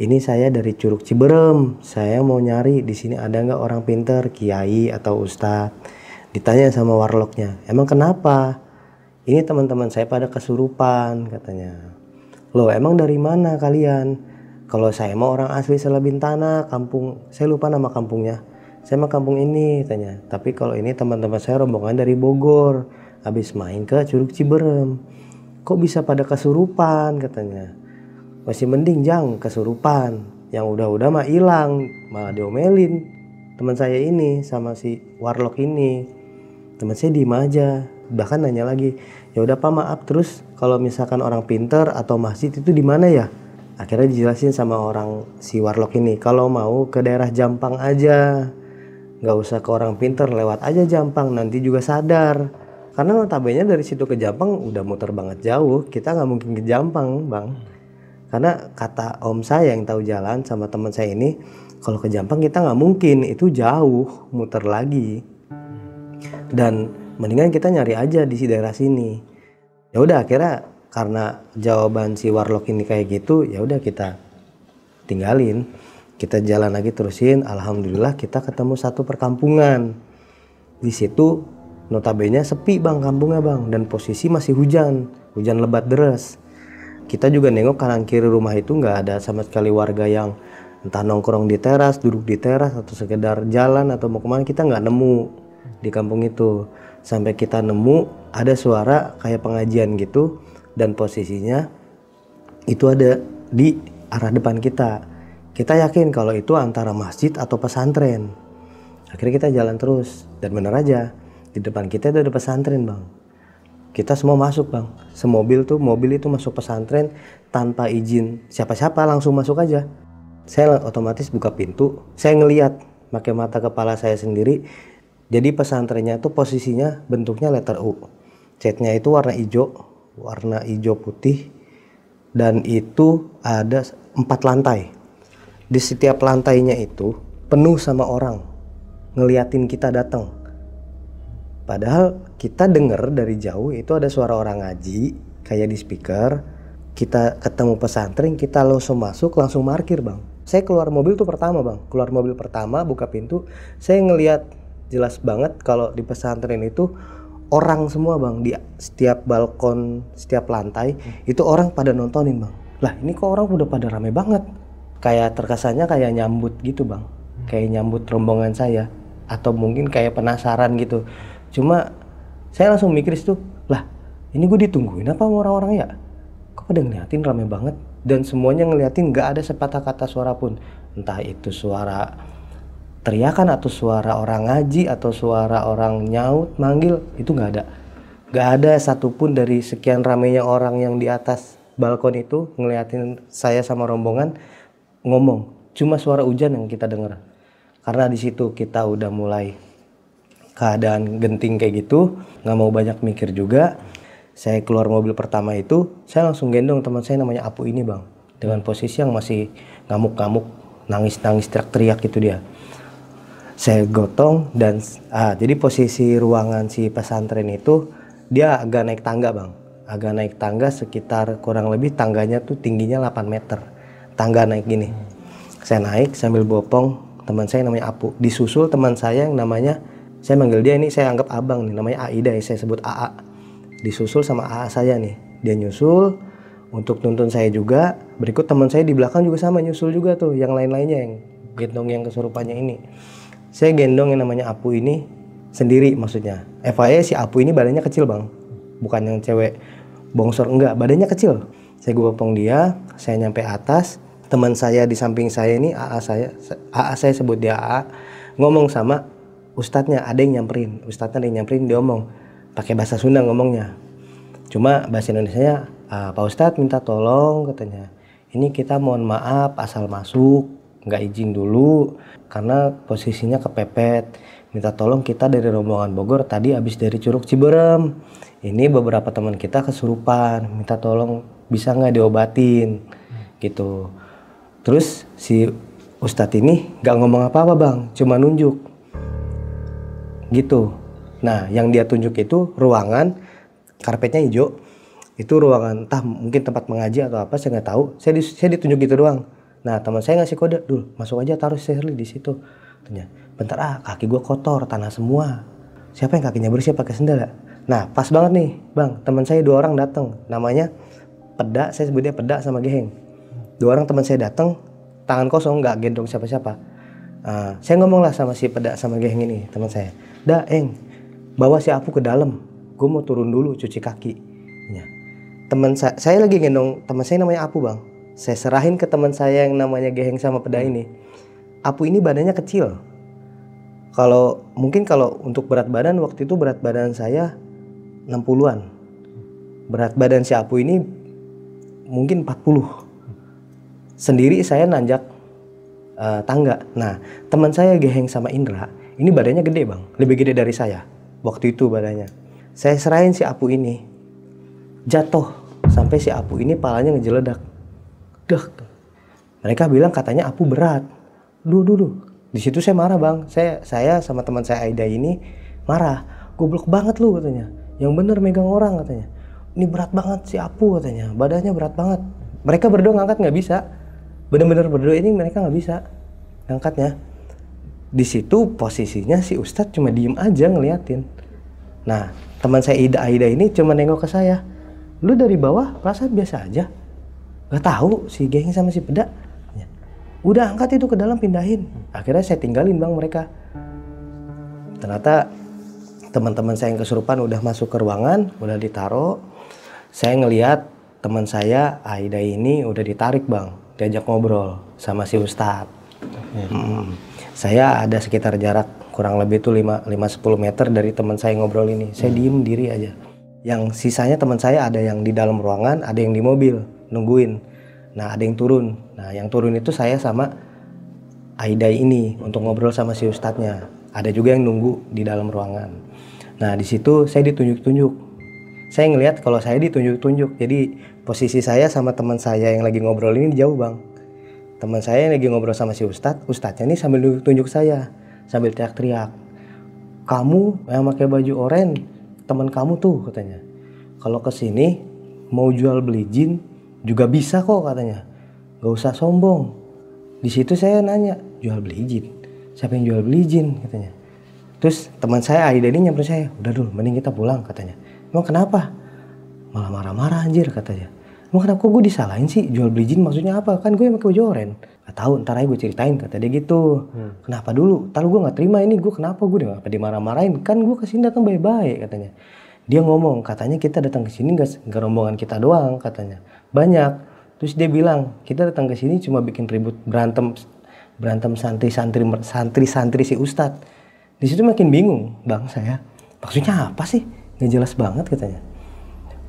[SPEAKER 1] ini saya dari Curug Ciberem, saya mau nyari di sini ada nggak orang pinter, kiai atau ustadz." Ditanya sama warlocknya, "Emang kenapa?" "Ini teman-teman saya pada kesurupan," katanya. "Loh, emang dari mana kalian?" "Kalau saya mau orang asli Selebintana, kampung, saya lupa nama kampungnya. Saya mah kampung ini," tanya. "Tapi kalau ini teman-teman saya rombongan dari Bogor, habis main ke Curug Ciberem. Kok bisa pada kesurupan?" katanya. "Masih mending Jang kesurupan, yang udah-udah mah hilang, malah diomelin teman saya ini sama si warlock ini." Teman saya diem aja, bahkan nanya lagi, "Ya udah Pak, maaf, terus kalau misalkan orang pinter atau masjid itu di mana ya?" Akhirnya dijelasin sama orang si warlock ini, "Kalau mau ke daerah Jampang aja, nggak usah ke orang pinter, lewat aja Jampang, nanti juga sadar." Karena notabene dari situ ke Jampang udah muter banget jauh, kita nggak mungkin ke Jampang Bang. Karena kata om saya yang tahu jalan sama teman saya ini, kalau ke Jampang kita nggak mungkin, itu jauh, muter lagi. Dan mendingan kita nyari aja di daerah sini. Ya udah, akhirnya karena jawaban si warlock ini kayak gitu, ya udah kita tinggalin. Kita jalan lagi terusin, alhamdulillah kita ketemu satu perkampungan. Di situ notabene sepi Bang kampungnya Bang, dan posisi masih hujan lebat deras. Kita juga nengok kanan kiri rumah itu nggak ada sama sekali warga yang entah nongkrong di teras, duduk di teras, atau sekedar jalan atau mau kemana, kita nggak nemu di kampung itu. Sampai kita nemu ada suara kayak pengajian gitu, dan posisinya itu ada di arah depan kita. Kita yakin kalau itu antara masjid atau pesantren. Akhirnya kita jalan terus, dan bener aja di depan kita itu ada pesantren Bang. Kita semua masuk Bang, mobil itu masuk pesantren tanpa izin siapa-siapa, langsung masuk aja. Saya otomatis buka pintu, saya ngeliat pakai mata kepala saya sendiri. Jadi pesantrennya itu posisinya bentuknya letter U, catnya itu warna hijau putih, dan itu ada 4 lantai. Di setiap lantainya itu penuh sama orang ngeliatin kita datang. Padahal kita denger dari jauh itu ada suara orang ngaji kayak di speaker. Kita ketemu pesantren, kita langsung masuk, langsung parkir Bang. Saya keluar mobil tuh pertama Bang, buka pintu, saya ngeliat jelas banget kalau di pesantren itu orang semua Bang. Di setiap balkon, setiap lantai itu orang pada nontonin Bang. Lah ini kok orang udah pada rame banget. Kayak terkesannya kayak nyambut gitu Bang, kayak nyambut rombongan saya, atau mungkin kayak penasaran gitu. Cuma saya langsung mikir itu, lah ini gue ditungguin apa sama orang-orang ya? kok pada ngeliatin rame banget, dan semuanya ngeliatin, nggak ada sepatah kata suara pun, entah itu suara teriakan atau suara orang ngaji atau suara orang nyaut manggil, itu nggak ada satupun dari sekian ramenya orang yang di atas balkon itu ngeliatin saya sama rombongan ngomong. Cuma suara hujan yang kita dengar. Karena di situ kita udah mulai keadaan genting kayak gitu, nggak mau banyak mikir juga. Saya keluar mobil pertama itu, saya langsung gendong teman saya namanya Apu ini bang, dengan posisi yang masih ngamuk-ngamuk, nangis-nangis, teriak-teriak gitu dia. Saya gotong dan jadi posisi ruangan si pesantren itu dia agak naik tangga bang, agak naik tangga sekitar kurang lebih tangganya tuh tingginya 8 meter, tangga naik gini. Saya naik sambil bopong teman saya namanya Apu, disusul teman saya yang namanya, saya manggil dia ini saya anggap abang nih, namanya Aida, saya sebut AA. Disusul sama AA saya nih, dia nyusul untuk nuntun saya juga. Berikut teman saya di belakang juga sama nyusul juga tuh, yang lain-lainnya yang gendong yang kesurupannya ini. Saya gendong yang namanya Apu ini sendiri maksudnya. FYI si Apu ini badannya kecil bang, bukan yang cewek bongsor, enggak, badannya kecil. Saya gopong dia, saya nyampe atas, teman saya di samping saya ini AA saya sebut dia AA, ngomong sama ustadznya, ada yang nyamperin, dia ngomong pakai bahasa Sunda ngomongnya. Cuma bahasa Indonesianya, Pak Ustadz minta tolong katanya. Ini kita mohon maaf asal masuk, nggak izin dulu karena posisinya kepepet. Minta tolong kita dari rombongan Bogor tadi habis dari Curug Ciberem. Ini beberapa teman kita kesurupan. Minta tolong bisa nggak diobatin gitu. Terus si Ustadz ini nggak ngomong apa-apa bang, cuma nunjuk gitu. Nah, yang dia tunjuk itu ruangan, karpetnya hijau. Itu ruangan, entah mungkin tempat mengaji atau apa, saya nggak tahu. Saya ditunjuk gitu doang. Nah, teman saya ngasih kode, "Dul, masuk aja, taruh Shirley di situ." Tanya, "Bentar kaki gue kotor, tanah semua. Siapa yang kakinya bersih pakai sendal ya?" Nah, pas banget nih, bang. Teman saya 2 orang datang, namanya Peda, saya sebut dia Peda sama Geheng. 2 orang teman saya datang, tangan kosong, nggak gendong siapa-siapa. Saya ngomong lah sama si Peda sama Geheng ini, teman saya. Bawa si Apu ke dalam, gue mau turun dulu cuci kaki. Ya. Teman saya lagi gendong teman saya namanya Apu bang. Saya serahin ke teman saya yang namanya Geheng sama Peda ini. Apu ini badannya kecil. Mungkin kalau untuk berat badan waktu itu berat badan saya 60-an. Berat badan si Apu ini mungkin 40. Sendiri saya nanjak tangga. Nah, teman saya Geheng sama Indra ini badannya gede bang, lebih gede dari saya. Waktu itu badannya. Saya serahin si Apu ini. Jatuh. Sampai si Apu ini palanya ngejeledak. Duh. Mereka bilang katanya Apu berat. Duh. Di situ saya marah bang. Saya sama teman saya Aida ini marah. Goblok banget lu katanya. Yang bener megang orang katanya. Ini berat banget si Apu katanya. Badannya berat banget. Mereka berdua ngangkat nggak bisa. Bener-bener berdua ini mereka nggak bisa ngangkatnya. Di situ posisinya si Ustadz cuma diem aja ngeliatin. Nah, teman saya Aida ini cuma nengok ke saya. Lu dari bawah perasaan biasa aja. Gak tahu si Geng sama si Peda. Udah angkat itu ke dalam, pindahin. Akhirnya saya tinggalin bang mereka. Ternyata teman-teman saya yang kesurupan udah masuk ke ruangan, udah ditaruh. Saya ngeliat teman saya Aida ini udah ditarik bang, diajak ngobrol sama si Ustadz. Saya ada sekitar jarak kurang lebih tuh 5-10 meter dari teman saya ngobrol ini. Saya diem diri aja. Yang sisanya teman saya ada yang di dalam ruangan, ada yang di mobil nungguin. Nah, ada yang turun. Nah, yang turun itu saya sama Aida ini untuk ngobrol sama si Ustadznya. Ada juga yang nunggu di dalam ruangan. Nah, di situ saya ditunjuk-tunjuk. Saya ngelihat kalau saya ditunjuk-tunjuk. Jadi posisi saya sama teman saya yang lagi ngobrol ini jauh bang. Teman saya yang lagi ngobrol sama si Ustadznya ini sambil tunjuk saya, sambil teriak-teriak. "Kamu yang pakai baju oranye, teman kamu tuh," katanya. "Kalau kesini mau jual beli jin juga bisa kok," katanya. "Gak usah sombong." Di situ saya nanya, "Jual beli jin? Siapa yang jual beli jin?" katanya. Terus teman saya Aida ini nyamperin saya, "Udah dulu, mending kita pulang," katanya. "Emang kenapa?" "Malah marah-marah anjir," katanya. "Emang kenapa gue disalahin sih? Jual beli jin maksudnya apa? Kan gue yang pakai baju oranye." "Gak tahu, ntar aja gue ceritain," kata dia gitu. "Kenapa dulu? Ntar gue gak terima ini, gue kenapa gue gak dimarah-marahin? Kan gue kesini datang baik-baik," katanya. Dia ngomong, katanya kita datang ke sini gak rombongan kita doang katanya. banyak. Terus dia bilang, kita datang ke sini cuma bikin ribut, berantem santri si Ustadz. Di situ makin bingung bang saya, maksudnya apa sih, nggak jelas banget katanya.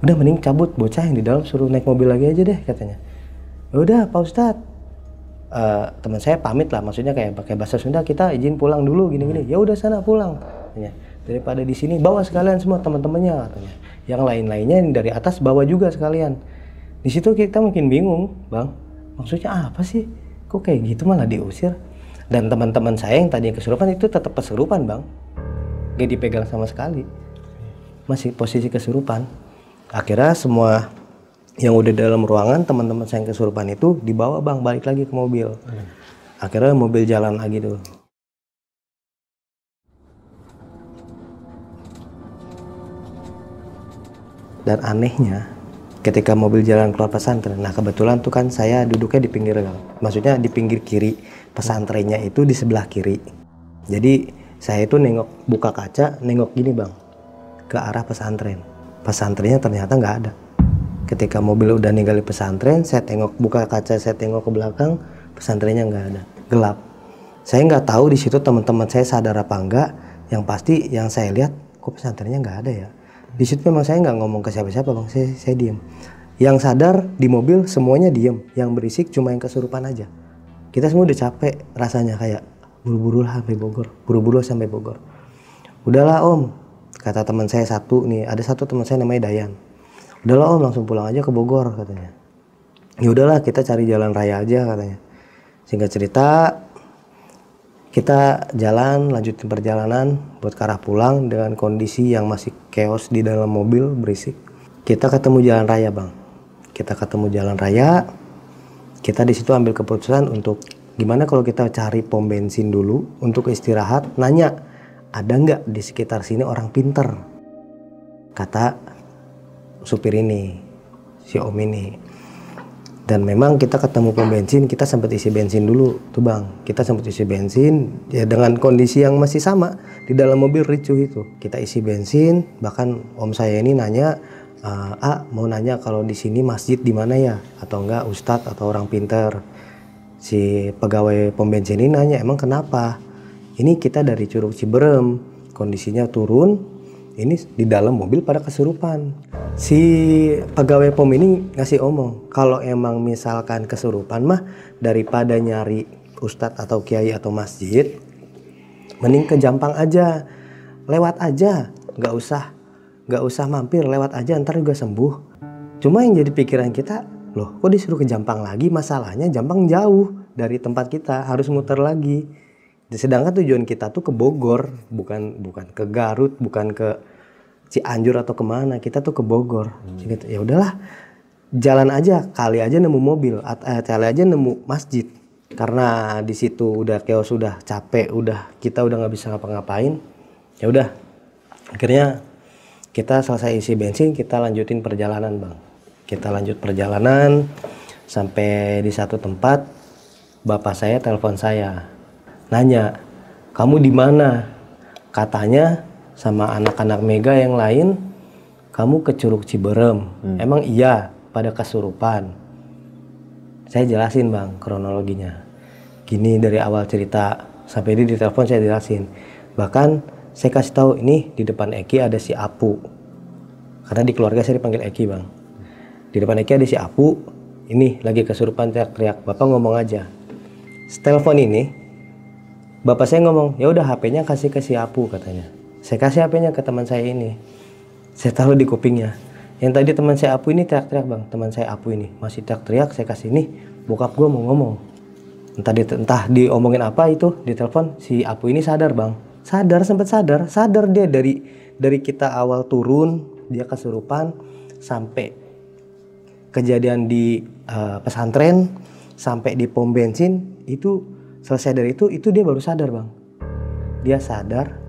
[SPEAKER 1] Udah mending cabut, bocah yang di dalam suruh naik mobil lagi aja deh katanya. Ya udah Pak Ustadz, teman saya pamit lah, maksudnya kayak pakai bahasa Sunda, kita izin pulang dulu gini-gini. Ya udah sana pulang katanya. Daripada di sini bawa sekalian semua teman-temannya katanya. Yang lain-lainnya yang dari atas bawa juga sekalian. Di situ kita makin bingung bang, maksudnya apa sih, kok kayak gitu malah diusir. Dan teman-teman saya yang tadinya kesurupan itu tetap kesurupan bang, gak dipegang sama sekali, masih posisi kesurupan. Akhirnya semua yang udah dalam ruangan, teman-teman saya yang kesurupan itu dibawa bang balik lagi ke mobil. Akhirnya mobil jalan lagi tuh. Dan anehnya ketika mobil jalan keluar pesantren, nah kebetulan tuh kan saya duduknya di pinggir, maksudnya di pinggir kiri, pesantrennya itu di sebelah kiri. Jadi saya itu nengok, buka kaca, nengok gini bang, ke arah pesantren. Pesantrennya ternyata nggak ada. Ketika mobil udah ninggalin pesantren, saya tengok, buka kaca, saya tengok ke belakang, pesantrennya nggak ada, gelap. Saya nggak tahu di situ teman-teman saya sadar apa enggak. Yang pasti yang saya lihat, kok pesantrennya nggak ada ya. Di situ memang saya nggak ngomong ke siapa-siapa bang, saya diem. Yang sadar di mobil semuanya diem, yang berisik cuma yang kesurupan aja. Kita semua udah capek rasanya, kayak buru-buru lah sampai Bogor. Udahlah om, kata teman saya satu nih, ada satu teman saya namanya Dayan. Udahlah om, langsung pulang aja ke Bogor katanya. Ya udahlah kita cari jalan raya aja katanya. Singkat cerita, kita jalan, lanjutin perjalanan buat ke arah pulang dengan kondisi yang masih chaos di dalam mobil, berisik. Kita ketemu jalan raya bang. Kita ketemu jalan raya. Kita di situ ambil keputusan untuk gimana kalau kita cari pom bensin dulu untuk istirahat. Nanya, ada nggak di sekitar sini orang pinter? Kata supir ini, si om ini. Dan memang kita ketemu pom bensin, kita sempat isi bensin dulu tuh bang. Kita sempat isi bensin ya dengan kondisi yang masih sama di dalam mobil ricuh itu. Kita isi bensin, bahkan om saya ini nanya, mau nanya kalau di sini masjid di mana ya, atau enggak ustadz atau orang pinter. Si pegawai pom bensin ini nanya, emang kenapa? Ini kita dari Curug Ciberem, kondisinya turun. Ini di dalam mobil pada kesurupan. Si pegawai pom ini ngasih omong, kalau emang misalkan kesurupan mah daripada nyari ustadz atau kiai atau masjid, mending ke Jampang aja, lewat aja, nggak usah mampir, lewat aja ntar juga sembuh. Cuma yang jadi pikiran kita, loh kok disuruh ke Jampang lagi? Masalahnya Jampang jauh dari tempat kita, harus muter lagi. Sedangkan tujuan kita tuh ke Bogor, bukan ke Garut, bukan ke Cianjur atau kemana, kita tuh ke Bogor. Gitu. Ya udahlah, jalan aja, kali aja nemu mobil, kali aja nemu masjid. Karena di situ udah chaos, sudah capek, kita udah nggak bisa ngapa-ngapain. Ya udah, akhirnya kita selesai isi bensin, kita lanjutin perjalanan bang. Kita lanjut perjalanan sampai di satu tempat, bapak saya telepon saya. Nanya, kamu di mana? Katanya sama anak-anak Mega yang lain, kamu ke Curug Ciberem. Emang iya pada kesurupan? Saya jelasin bang kronologinya. Gini dari awal cerita sampai di telepon saya jelasin. Bahkan saya kasih tahu ini di depan Eki ada si Apu. Karena di keluarga saya dipanggil Eki bang. Di depan Eki ada si Apu. Ini lagi kesurupan teriak-teriak. Bapak ngomong aja. Telepon ini. Bapak saya ngomong, ya udah HP-nya kasih ke si Apu katanya. Saya kasih HP-nya ke teman saya ini. Saya taruh di kupingnya. Yang tadi teman saya Apu ini teriak-teriak bang. Teman saya Apu ini masih teriak-teriak. Saya kasih nih, bokap gue mau ngomong. Entah diomongin apa itu di telepon. Si Apu ini sadar bang. Sempat sadar dia dari kita awal turun dia kesurupan sampai kejadian di pesantren sampai di pom bensin itu. Selesai dari itu dia baru sadar bang. Dia sadar,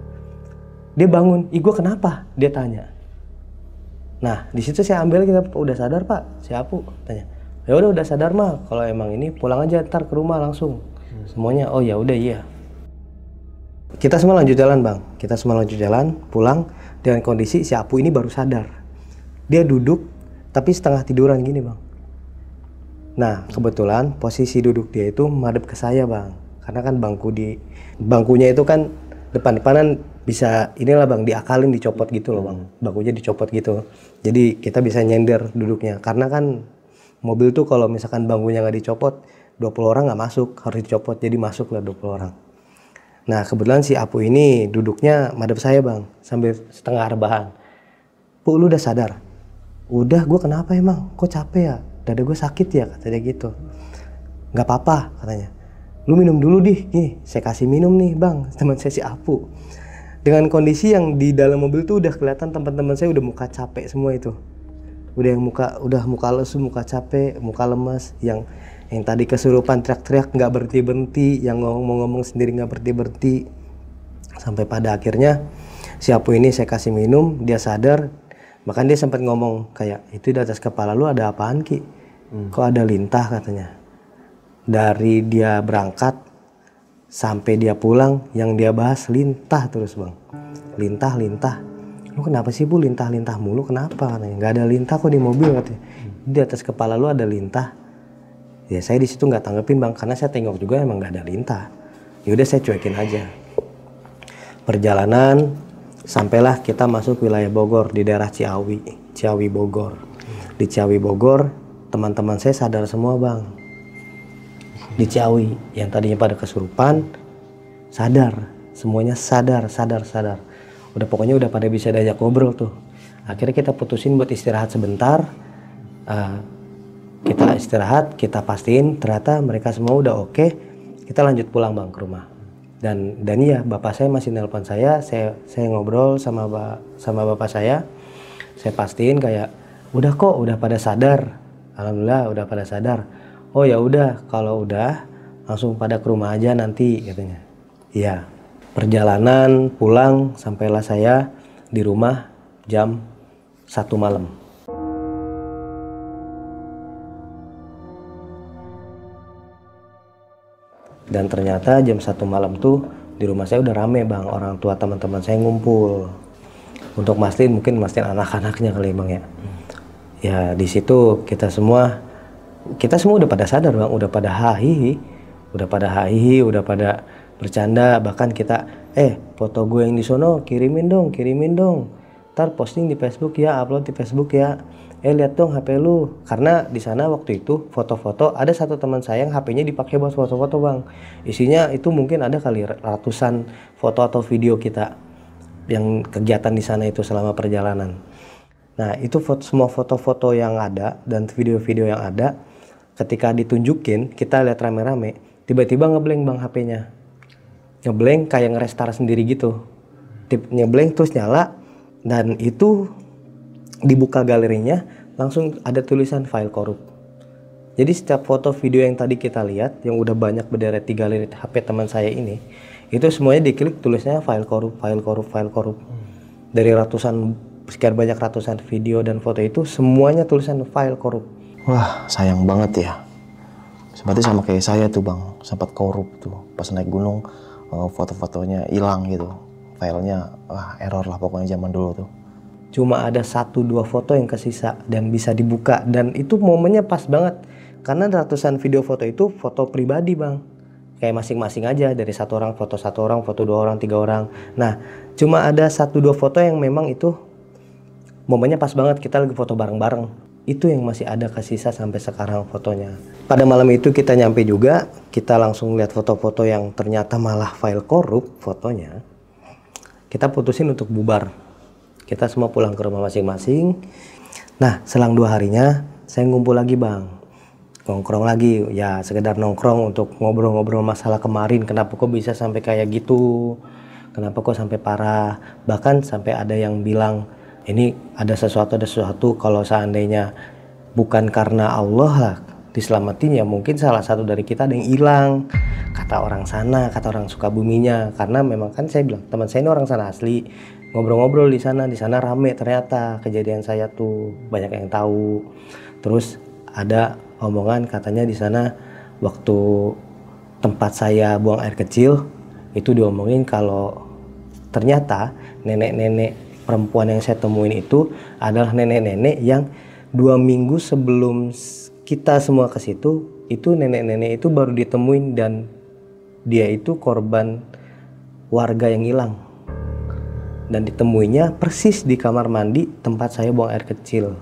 [SPEAKER 1] dia bangun. Ih gue kenapa? Dia tanya. Nah di situ saya ambil, kita udah sadar pak, siapa? Tanya. Ya udah sadar mah. Kalau emang ini pulang aja ntar ke rumah langsung. Semuanya oh ya udah iya. Kita semua lanjut jalan bang. Kita semua lanjut jalan pulang dengan kondisi si Apu ini baru sadar. Dia duduk tapi setengah tiduran gini bang. Nah, kebetulan posisi duduk dia itu madep ke saya, Bang. Karena kan bangkunya itu kan depan-depanan bisa inilah Bang, diakalin, dicopot gitu loh Bang. Bangkunya dicopot gitu. Jadi kita bisa nyender duduknya. Karena kan mobil tuh kalau misalkan bangkunya nggak dicopot, 20 orang nggak masuk, harus dicopot. Jadi masuk lah 20 orang. Nah, kebetulan si Apu ini duduknya madep saya Bang, sambil setengah rebahan. "Bu, lu udah sadar?" "Udah, gue kenapa emang? Kok capek ya? Dada gue sakit ya," katanya gitu. "Nggak apa-apa," katanya. "Lu minum dulu dih, nih saya kasih minum nih Bang," teman saya si Apu. Dengan kondisi yang di dalam mobil tuh udah kelihatan teman-teman saya udah muka capek semua itu. Udah muka lesu, muka capek, muka lemas, yang tadi kesurupan teriak-teriak nggak berhenti-berhenti, yang ngomong-ngomong sendiri nggak berhenti-berhenti. Sampai pada akhirnya si Apu ini saya kasih minum, dia sadar. Bahkan dia sempat ngomong kayak, "Itu di atas kepala lu ada apaan Ki? Kok ada lintah?" katanya. Dari dia berangkat sampai dia pulang yang dia bahas lintah terus Bang. Lintah. "Lu kenapa sih Bu lintah-lintah mulu, kenapa?" katanya. "Nggak ada lintah kok di mobil," katanya. "Di atas kepala lu ada lintah." Ya saya di situ nggak tanggepin Bang, karena saya tengok juga emang nggak ada lintah. Yaudah saya cuekin aja. Perjalanan sampailah kita masuk wilayah Bogor di daerah Ciawi Bogor. Di Ciawi Bogor teman-teman saya sadar semua Bang. Di Ciawi yang tadinya pada kesurupan sadar, semuanya sadar. Pokoknya udah pada bisa diajak ngobrol tuh. Akhirnya kita putusin buat istirahat sebentar. Kita istirahat, kita pastiin ternyata mereka semua udah oke. Kita lanjut pulang Bang ke rumah. Dan iya, bapak saya masih nelpon saya ngobrol sama bapak saya. Saya pastiin kayak udah kok, udah pada sadar. Alhamdulillah udah pada sadar. "Oh ya udah, kalau udah langsung pada ke rumah aja nanti," katanya. Iya. Perjalanan pulang sampailah saya di rumah jam 1 malam. Dan ternyata jam 1 malam tuh di rumah saya udah rame Bang, orang tua teman-teman saya ngumpul untuk mastiin anak-anaknya kali Bang ya. Ya di situ kita semua udah pada sadar Bang, udah pada hahihi, udah pada bercanda. Bahkan kita foto gue yang di sono kirimin dong, ntar posting di Facebook ya, upload di Facebook ya. Lihat dong HP lu. Karena di sana waktu itu foto-foto, ada satu teman saya yang HP-nya dipakai buat foto-foto Bang. Isinya itu mungkin ada kali ratusan foto atau video kita yang kegiatan di sana itu selama perjalanan. Nah itu semua foto-foto yang ada dan video-video yang ada, ketika ditunjukin kita lihat rame-rame, tiba-tiba ngeblank Bang HP-nya. Ngeblank kayak nge-restart sendiri gitu. Ngeblank terus nyala, dan itu dibuka galerinya langsung ada tulisan file korup. Jadi setiap foto video yang tadi kita lihat yang udah banyak berderet di galeri HP teman saya ini, itu semuanya diklik tulisnya file korup. Dari sekian banyak ratusan video dan foto itu semuanya tulisan file korup.
[SPEAKER 2] Wah, sayang banget ya. Seperti sama kayak saya tuh Bang, sempat korup tuh pas naik gunung, foto-fotonya hilang gitu. Filenya error lah pokoknya zaman dulu tuh.
[SPEAKER 1] Cuma ada 1-2 foto yang kesisa dan bisa dibuka, dan itu momennya pas banget karena ratusan video foto itu foto pribadi Bang, kayak masing-masing aja, dari satu orang, foto 2 orang, 3 orang. Nah cuma ada 1-2 foto yang memang itu momennya pas banget, kita lagi foto bareng-bareng. Itu yang masih ada kesisa sampai sekarang fotonya. Pada malam itu kita nyampe juga, kita langsung lihat foto-foto yang ternyata malah file korup fotonya. Kita putusin untuk bubar. Kita semua pulang ke rumah masing-masing. Nah selang 2 harinya saya ngumpul lagi Bang, nongkrong lagi, ya sekedar nongkrong untuk ngobrol-ngobrol masalah kemarin, kenapa kok bisa sampai kayak gitu, kenapa kok sampai parah. Bahkan sampai ada yang bilang ini ada sesuatu kalau seandainya bukan karena Allah lah diselamatin, ya mungkin salah satu dari kita ada yang hilang, kata orang sana, kata orang Sukabuminya. Karena memang kan saya bilang teman saya ini orang sana asli, ngobrol-ngobrol di sana rame ternyata kejadian saya tuh, banyak yang tahu. Terus ada omongan katanya di sana waktu tempat saya buang air kecil itu diomongin kalau ternyata nenek-nenek perempuan yang saya temuin itu adalah nenek-nenek yang 2 minggu sebelum kita semua ke situ, itu nenek-nenek itu baru ditemuin dan dia itu korban warga yang hilang. Dan ditemuinya persis di kamar mandi tempat saya buang air kecil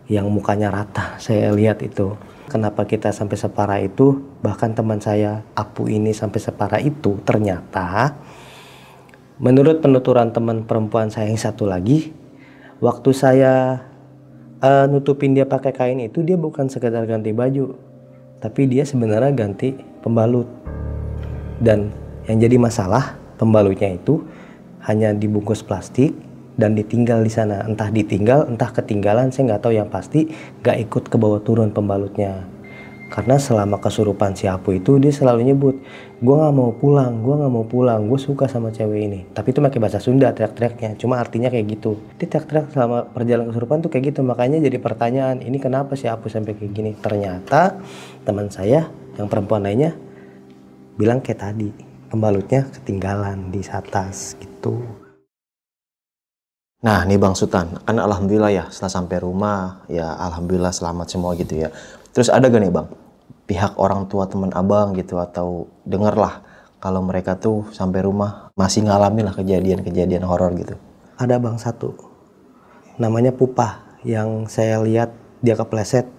[SPEAKER 1] yang mukanya rata. Saya lihat itu. Kenapa kita sampai separah itu? Bahkan teman saya Apu ini sampai separah itu. Ternyata menurut penuturan teman perempuan saya yang satu lagi, waktu saya nutupin dia pakai kain itu, dia bukan sekedar ganti baju, tapi dia sebenarnya ganti pembalut. Dan yang jadi masalah, pembalutnya itu hanya dibungkus plastik dan ditinggal di sana. Entah ditinggal, entah ketinggalan, saya nggak tahu. Yang pasti nggak ikut ke bawah turun pembalutnya. Karena selama kesurupan si Apu itu dia selalu nyebut, gue nggak mau pulang, gue nggak mau pulang, gue suka sama cewek ini. Tapi itu pakai bahasa Sunda teriak-teriaknya, cuma artinya kayak gitu. Dia teriak-teriak selama perjalanan kesurupan tuh kayak gitu. Makanya jadi pertanyaan, ini kenapa si Apu sampai kayak gini? Ternyata teman saya yang perempuan lainnya bilang kayak tadi, pembalutnya ketinggalan di atas gitu.
[SPEAKER 2] Nah nih Bang Sutan, kan alhamdulillah ya setelah sampai rumah ya alhamdulillah selamat semua gitu ya. Terus ada gak nih Bang, pihak orang tua teman abang gitu atau denger lah kalau mereka tuh sampai rumah masih ngalamin lah kejadian-kejadian horor gitu?
[SPEAKER 1] Ada Bang satu, namanya Pupah, yang saya lihat dia kepleset.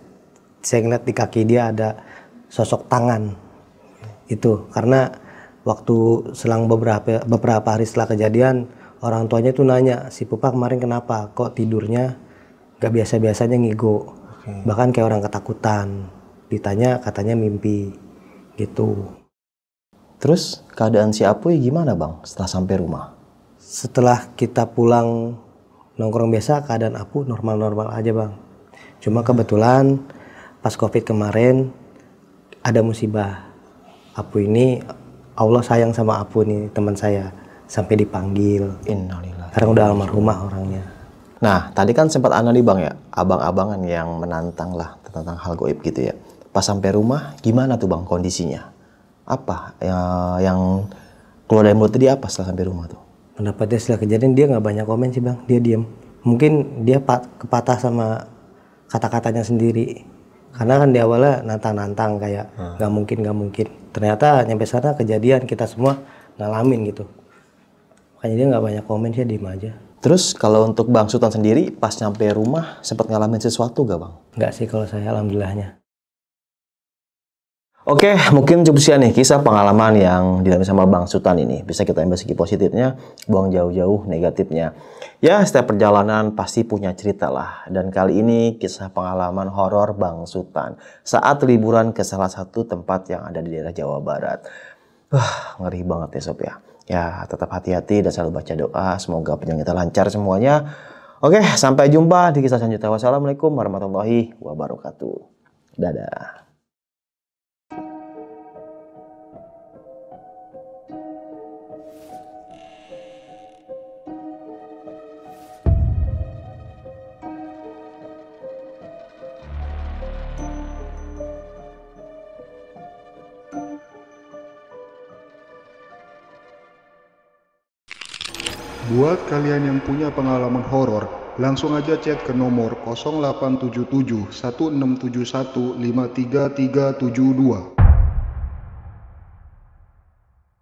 [SPEAKER 1] Saya ngeliat di kaki dia ada sosok tangan. Itu karena waktu selang beberapa hari setelah kejadian, orang tuanya tuh nanya, si Pupah kemarin kenapa? Kok tidurnya gak biasa-biasanya ngigo? Bahkan kayak orang ketakutan. Ditanya katanya mimpi gitu.
[SPEAKER 2] Terus keadaan si Apuy gimana Bang setelah sampai rumah?
[SPEAKER 1] Setelah kita pulang nongkrong biasa, keadaan Apu normal-normal aja Bang. Cuma kebetulan pas COVID kemarin ada musibah. Apu ini, Allah sayang sama Apu nih teman saya, sampai dipanggil.
[SPEAKER 2] Innalillahi.
[SPEAKER 1] Sekarang udah almarhumah orangnya.
[SPEAKER 2] Nah tadi kan sempat nih Bang ya, abang-abangan yang menantang lah tentang hal goib gitu ya. Pas sampai rumah gimana tuh Bang kondisinya? Apa yang keluar dari mulut dia apa setelah sampai rumah tuh?
[SPEAKER 1] Pendapatnya setelah kejadian dia nggak banyak komen sih Bang, dia diem. Mungkin dia kepatah sama kata-katanya sendiri. Karena kan di awalnya nantang-nantang kayak nggak mungkin. Ternyata nyampe sana kejadian kita semua ngalamin gitu. Makanya dia nggak banyak komen, dia diem aja.
[SPEAKER 2] Terus kalau untuk Bang Sultan sendiri pas nyampe rumah sempat ngalamin sesuatu gak Bang?
[SPEAKER 1] Nggak sih kalau saya, alhamdulillahnya.
[SPEAKER 2] Oke, mungkin cukup sekian nih kisah pengalaman yang dialami sama Bang Sultan ini. Bisa kita ambil segi positifnya, buang jauh-jauh negatifnya. Ya, setiap perjalanan pasti punya cerita lah. Dan kali ini kisah pengalaman horor Bang Sultan saat liburan ke salah satu tempat yang ada di daerah Jawa Barat. Ngeri banget ya Sob ya. Ya, tetap hati-hati dan selalu baca doa. Semoga perjalanan kita lancar semuanya. Oke, sampai jumpa di kisah selanjutnya. Wassalamualaikum warahmatullahi wabarakatuh. Dadah.
[SPEAKER 3] Buat kalian yang punya pengalaman horor, langsung aja chat ke nomor 0877 1671 53372.